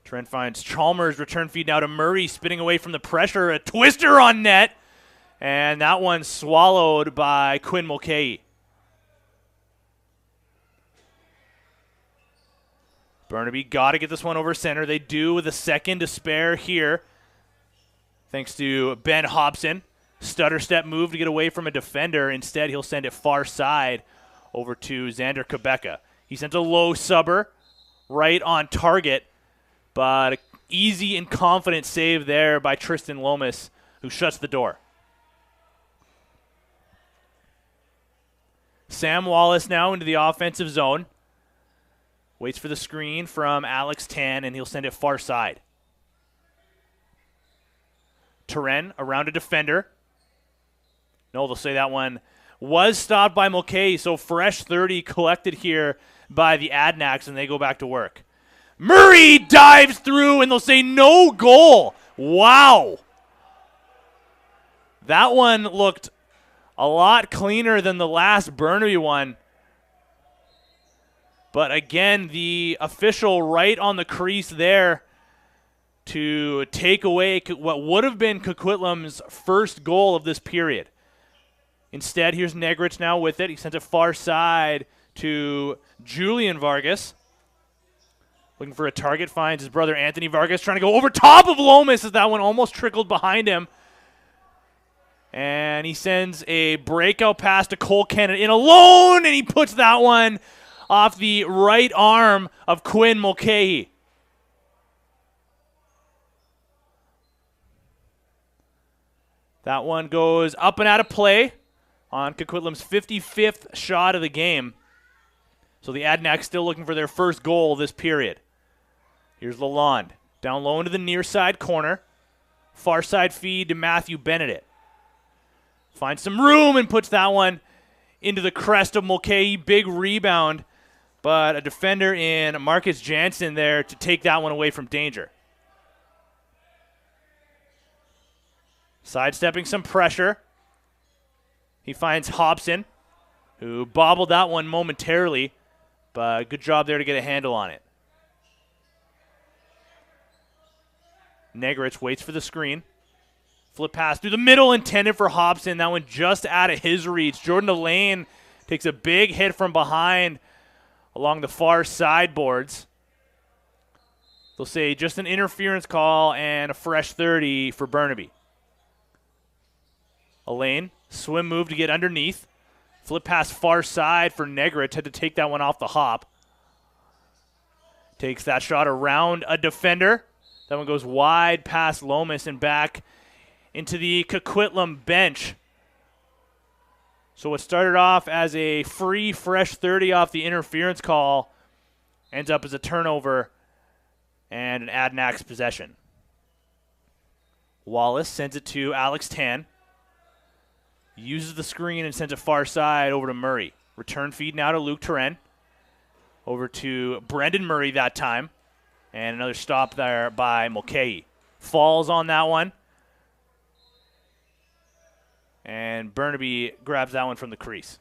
Turenne finds Chalmers. Return feed now to Murray, spinning away from the pressure. A twister on net. And that one swallowed by Quinn Mulcahy. Burnaby got to get this one over center. They do with a second to spare here. Thanks to Ben Hobson. Stutter step move to get away from a defender. Instead, he'll send it far side over to Xander Quebeca. He sends a low subber right on target, but an easy and confident save there by Tristan Lomas, who shuts the door. Sam Wallace now into the offensive zone. Waits for the screen from Alex Tan, and he'll send it far side. Turenne around a defender. No, they'll say that one was stopped by Mulcahy, so fresh 30 collected here by the Adnacks, and they go back to work. Murray dives through, and they'll say no goal. Wow. That one looked a lot cleaner than the last Burnaby one. But again, the official right on the crease there to take away what would have been Coquitlam's first goal of this period. Instead, here's Negrich now with it. He sends it far side to Julian Vargas. Looking for a target, finds his brother Anthony Vargas, trying to go over top of Lomas as that one almost trickled behind him. And he sends a breakout pass to Cole Kennett in alone, and he puts that one off the right arm of Quinn Mulcahy. That one goes up and out of play on Coquitlam's 55th shot of the game. So the Adnacks still looking for their first goal this period. Here's Lalonde. Down low into the near side corner. Far side feed to Matthew Benedict. Finds some room and puts that one into the crest of Mulcahy. Big rebound, but a defender in Marcus Jansen there to take that one away from danger. Sidestepping some pressure. He finds Hobson, who bobbled that one momentarily, but good job there to get a handle on it. Negrich waits for the screen. Flip pass through the middle intended for Hobson. That one just out of his reach. Jordan Elaine takes a big hit from behind along the far sideboards. They'll say just an interference call and a fresh 30 for Burnaby. Elaine, swim move to get underneath. Flip pass far side for Negrich. Had to take that one off the hop. Takes that shot around a defender. That one goes wide past Lomas and back into the Coquitlam bench. So what started off as a free, fresh 30 off the interference call ends up as a turnover and an Adnacks possession. Wallace sends it to Alex Tan. Uses the screen and sends it far side over to Murray. Return feed now to Luke Turenne. Over to Brendan Murray that time. And another stop there by Mulcahy. Falls on that one. And Burnaby grabs that one from the crease.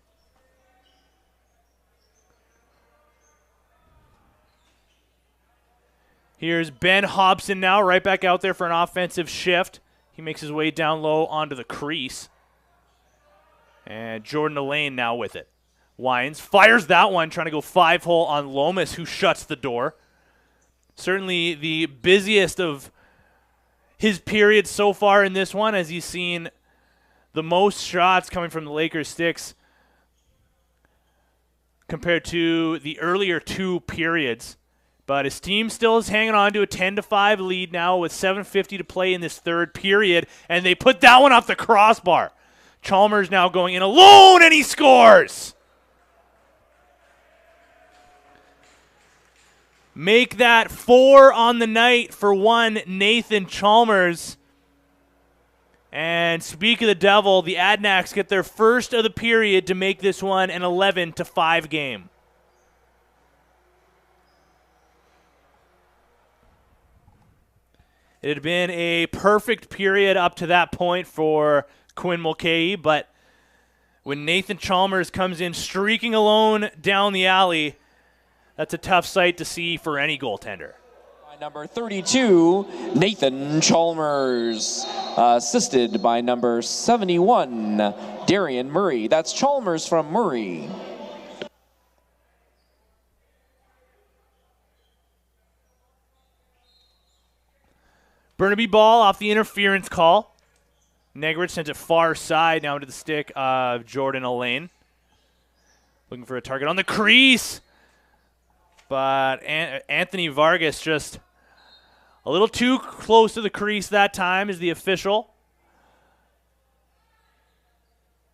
Here's Ben Hobson now, right back out there for an offensive shift. He makes his way down low onto the crease. And Jordan Elaine now with it. Wines fires that one, trying to go 5-hole on Lomas, who shuts the door. Certainly the busiest of his period so far in this one, as he's seen the most shots coming from the Lakers sticks compared to the earlier two periods. But his team still is hanging on to a 10-5 lead now with 7:50 to play in this third period, and they put that one off the crossbar. Chalmers now going in alone, and he scores! make that 4 on the night for one Nathan Chalmers. And speak of the devil, the Adnacks get their first of the period to make this one an 11-5 game. It had been a perfect period up to that point for Quinn Mulcahy, but when Nathan Chalmers comes in streaking alone down the alley, that's a tough sight to see for any goaltender. Number 32, Nathan Chalmers, assisted by number 71, Darian Murray. That's Chalmers from Murray. Burnaby ball off the interference call. Negrich sends it far side now into the stick of Jordan Allain. Looking for a target on the crease. But Anthony Vargas just a little too close to the crease that time, as the official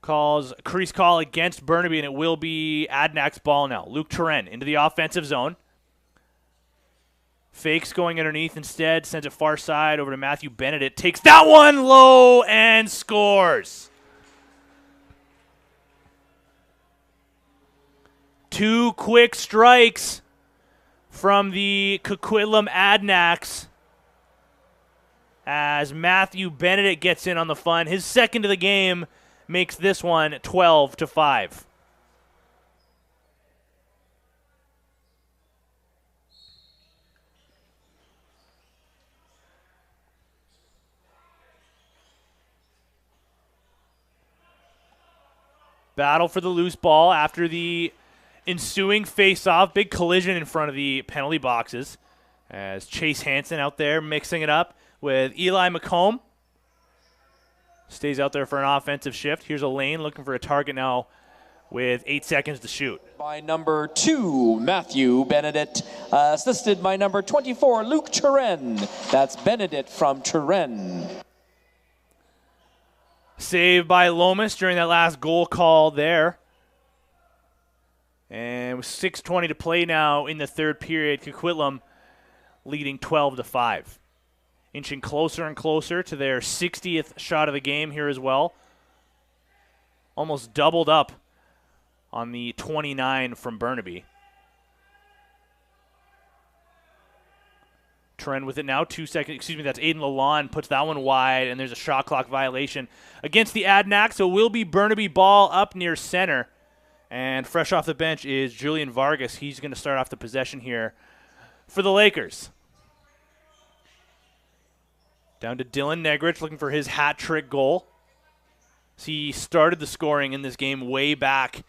calls a crease call against Burnaby, and it will be Adnacks ball now. Luke Turen into the offensive zone. Fakes going underneath instead, sends it far side over to Matthew Benedict. Takes that one low and scores. 2 quick strikes from the Coquitlam Adnacks as Matthew Benedict gets in on the fun. His second of the game makes this one 12-5. Battle for the loose ball after the ensuing face-off. Big collision in front of the penalty boxes as Chase Hansen out there mixing it up with Eli McComb. Stays out there for an offensive shift. Here's Allain looking for a target now with 8 seconds to shoot. By number 2, Matthew Benedict, assisted by number 24, Luke Turen. That's Benedict from Turen. Saved by Lomas during that last goal call there. And with 6:20 to play now in the third period, Coquitlam leading 12-5. Inching closer and closer to their 60th shot of the game here as well. Almost doubled up on the 29 from Burnaby. Trend with it now, 2 seconds. Excuse me, that's Aiden Lalonde puts that one wide, and there's a shot clock violation against the Adnacks. So it will be Burnaby ball up near center. And fresh off the bench is Julian Vargas. He's going to start off the possession here for the Lakers. Down to Dylan Negrich looking for his hat trick goal. He started the scoring in this game way back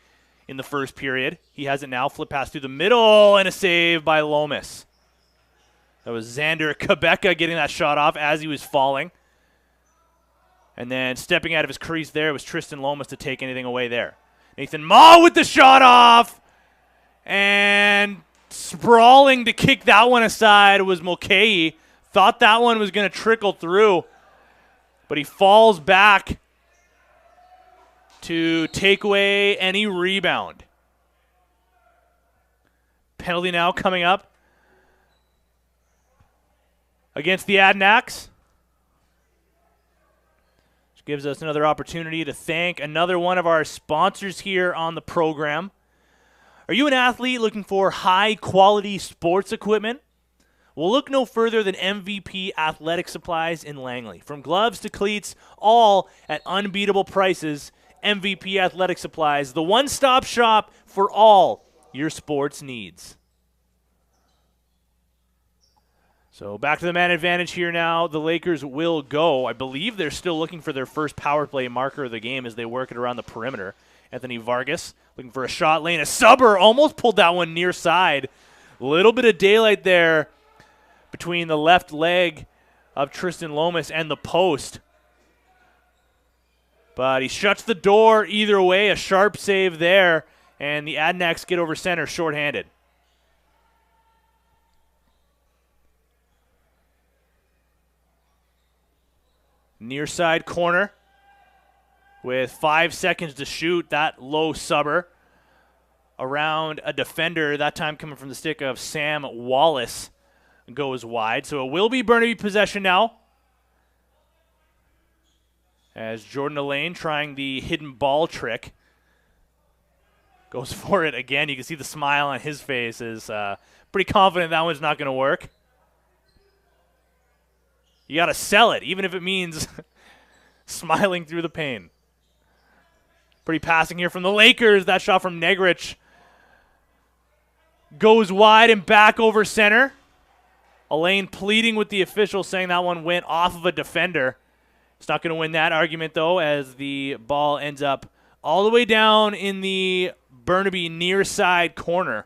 in the first period. He has it now. Flip pass through the middle and a save by Lomas. That was Xander Quebeca getting that shot off as he was falling. And then stepping out of his crease there was Tristan Lomas to take anything away there. Nathan Ma with the shot off. And sprawling to kick that one aside was Mulcahy. Thought that one was going to trickle through. But he falls back to take away any rebound. Penalty now coming up against the Adnacks. Which gives us another opportunity to thank another one of our sponsors here on the program. Are you an athlete looking for high-quality sports equipment? Well, look no further than MVP Athletic Supplies in Langley. From gloves to cleats, all at unbeatable prices. MVP Athletic Supplies, the one-stop shop for all your sports needs. So back to the man advantage here now. The Lakers will go. I believe they're still looking for their first power play marker of the game as they work it around the perimeter. Anthony Vargas looking for a shot lane. A subber almost pulled that one near side. A little bit of daylight there between the left leg of Tristan Lomas and the post. But he shuts the door either way. A sharp save there. And the Adnacks get over center shorthanded. Near side corner with 5 seconds to shoot. That low subber around a defender, that time coming from the stick of Sam Wallace, goes wide. So it will be Burnaby possession now, as Jordan Elaine trying the hidden ball trick. Goes for it again. You can see the smile on his face is pretty confident that one's not going to work. You got to sell it, even if it means smiling through the pain. Pretty passing here from the Lakers. That shot from Negrich goes wide and back over center. Elaine pleading with the official, saying that one went off of a defender. It's not going to win that argument, though, as the ball ends up all the way down in the Burnaby near side corner.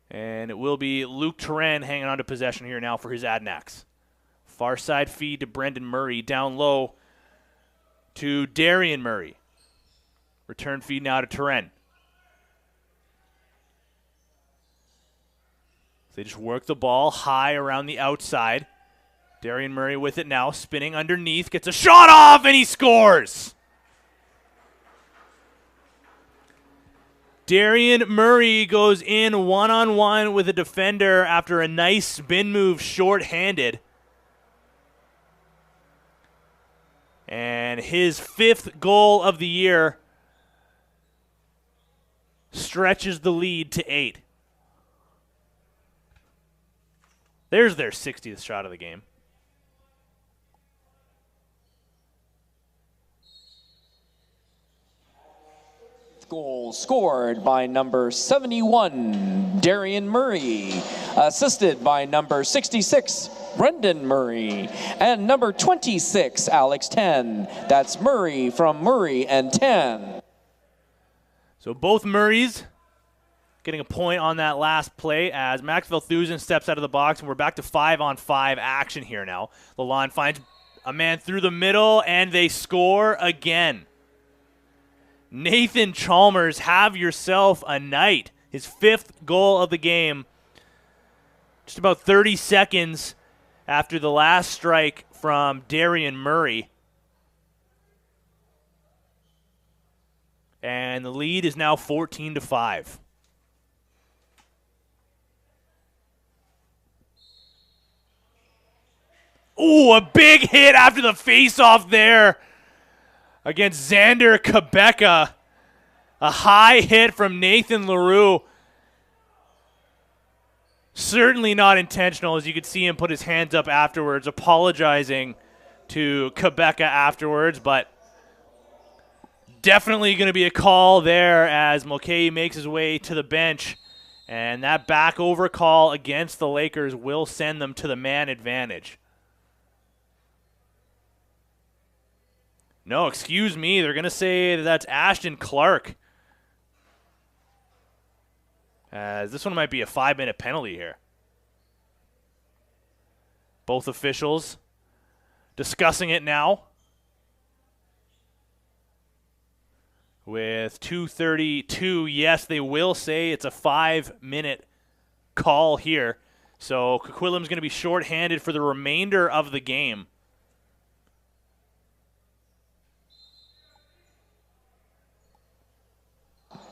And it will be Luke Turen hanging on to possession here now for his Adnacks. Far side feed to Brendan Murray. Down low to Darian Murray. Return feed now to Turen. They just work the ball high around the outside. Darian Murray with it now, spinning underneath, gets a shot off, and he scores! Darian Murray goes in one-on-one with a defender after a nice spin move short-handed. And his 5th goal of the year stretches the lead to 8. There's their 60th shot of the game. Goal scored by number 71, Darian Murray, assisted by number 66, Brendan Murray, and number 26, Alex 10. That's Murray from Murray and 10. So both Murrays getting a point on that last play as Max Velthusen steps out of the box, and we're back to 5-on-5 action here now. Lalonde finds a man through the middle, and they score again. Nathan Chalmers, have yourself a night. His 5th goal of the game. Just about 30 seconds after the last strike from Darian Murray. And the lead is now 14-5. Ooh, a big hit after the face-off there against Xander Quebeca. A high hit from Nathan LaRue. Certainly not intentional, as you could see him put his hands up afterwards, apologizing to Quebeca afterwards, but definitely going to be a call there as Mulcahy makes his way to the bench. And that back over call against the Lakers will send them to the man advantage. No, excuse me. They're going to say that's Ashton Clark. As this one might be a 5-minute penalty here. Both officials discussing it now. With 2:32, yes, they will say it's a 5-minute call here. So Coquitlam's going to be shorthanded for the remainder of the game.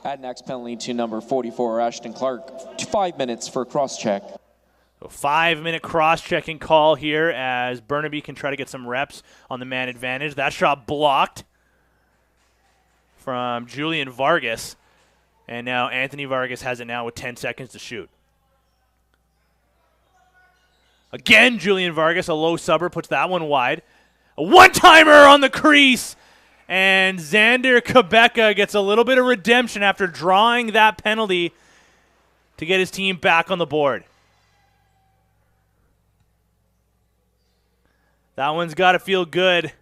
Adnacks penalty to number 44, Ashton Clark. 5 minutes for cross-check. So 5-minute cross-checking call here as Burnaby can try to get some reps on the man advantage. That shot blocked from Julian Vargas. And now Anthony Vargas has it now with 10 seconds to shoot. Again, Julian Vargas, a low subber, puts that one wide. A one-timer on the crease. And Xander Quebeca gets a little bit of redemption after drawing that penalty to get his team back on the board. That one's got to feel good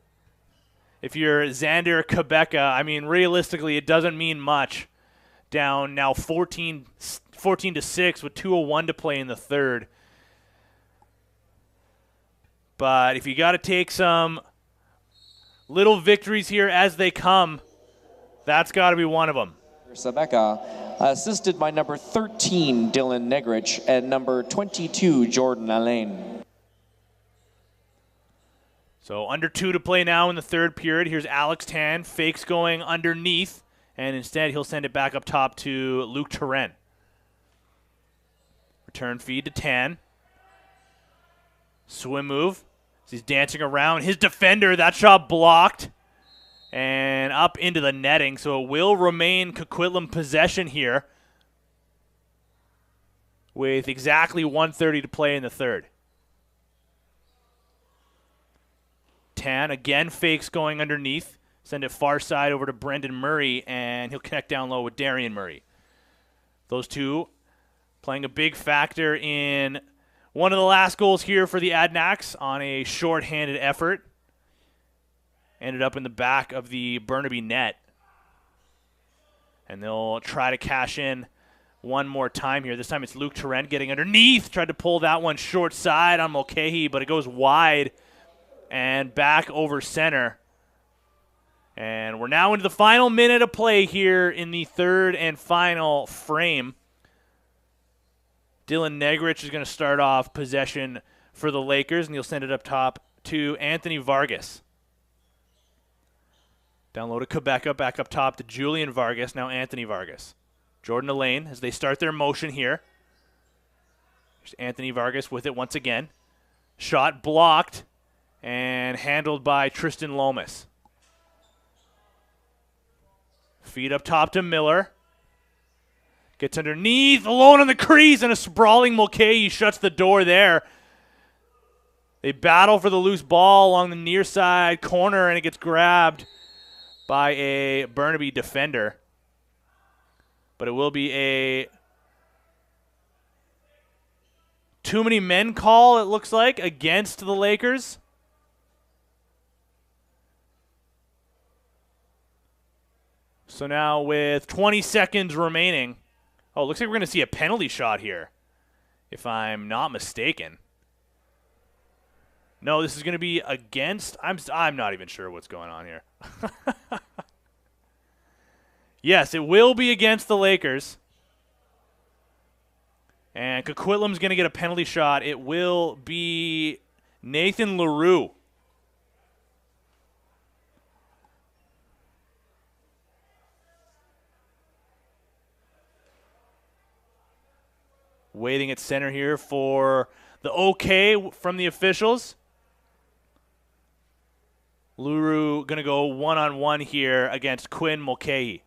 if you're Xander Quebeca. I mean, realistically, it doesn't mean much. Down now 14-6 with 2:01 to play in the third. But if you got to take some little victories here as they come, that's got to be one of them. Sabeka, assisted by number 13, Dylan Negrich, and number 22, Jordan Elaine. So under 2 to play now in the third period. Here's Alex Tan. Fakes going underneath. and instead he'll send it back up top to Luke Turenne. Return feed to Tan. Swim move. He's dancing around his defender. That shot blocked. And up into the netting. So it will remain Coquitlam possession here with exactly 1:30 to play in the third. Tan again fakes going underneath. Send it far side over to Brendan Murray, and he'll connect down low with Darian Murray. Those two playing a big factor in one of the last goals here for the Adnacks on a short-handed effort. Ended up in the back of the Burnaby net. And they'll try to cash in one more time here. This time it's Luke Turenne getting underneath. Tried to pull that one short side on Mulcahy, but it goes wide and back over center. And we're now into the final minute of play here in the third and final frame. Dylan Negrich is going to start off possession for the Lakers, and he'll send it up top to Anthony Vargas. Down low to Quebeca, back up top to Julian Vargas, now Anthony Vargas. Jordan Elaine as they start their motion here. There's Anthony Vargas with it once again. Shot blocked and handled by Tristan Lomas. Feed up top to Miller. Gets underneath, alone on the crease, and a sprawling Mulcahy shuts the door there. They battle for the loose ball along the near side corner, and it gets grabbed by a Burnaby defender. But it will be a too many men call, it looks like, against the Lakers. So now with 20 seconds remaining, oh, looks like we're going to see a penalty shot here, if I'm not mistaken. No, this is going to be against. I'm not even sure what's going on here. Yes, it will be against the Lakers. And Coquitlam's going to get a penalty shot. It will be Nathan LaRue. Waiting at center here for the okay from the officials. LaRue going to go one-on-one here against Quinn Mulcahy.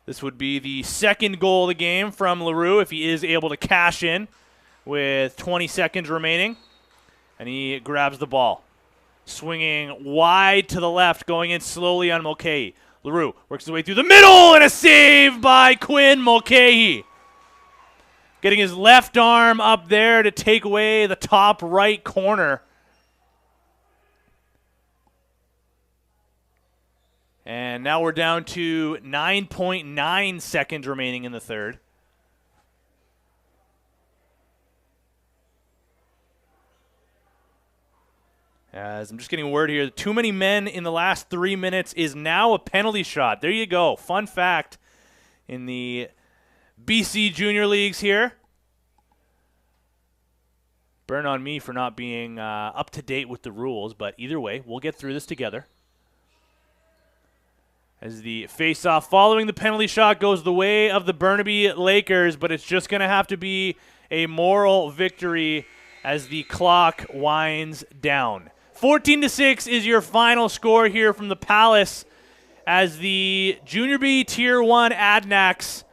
This would be the second goal of the game from LaRue if he is able to cash in with 20 seconds remaining. And he grabs the ball. Swinging wide to the left, going in slowly on Mulcahy. LaRue works his way through the middle, and a save by Quinn Mulcahy. Getting his left arm up there to take away the top right corner. And now we're down to 9.9 seconds remaining in the third. As I'm just getting word here, too many men in the last 3 minutes is now a penalty shot. There you go. Fun fact in the BC Junior Leagues here. Burn on me for not being up to date with the rules, but either way, we'll get through this together. As the face-off following the penalty shot goes the way of the Burnaby Lakers, but it's just going to have to be a moral victory as the clock winds down. 14-6 is your final score here from the Palace as the Junior B Tier 1 Adnacks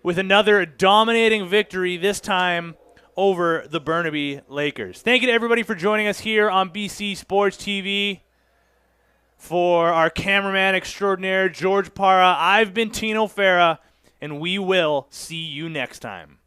with another dominating victory, this time over the Burnaby Lakers. Thank you to everybody for joining us here on BC Sports TV. For our cameraman extraordinaire, George Parra, I've been Tino Farah, and we will see you next time.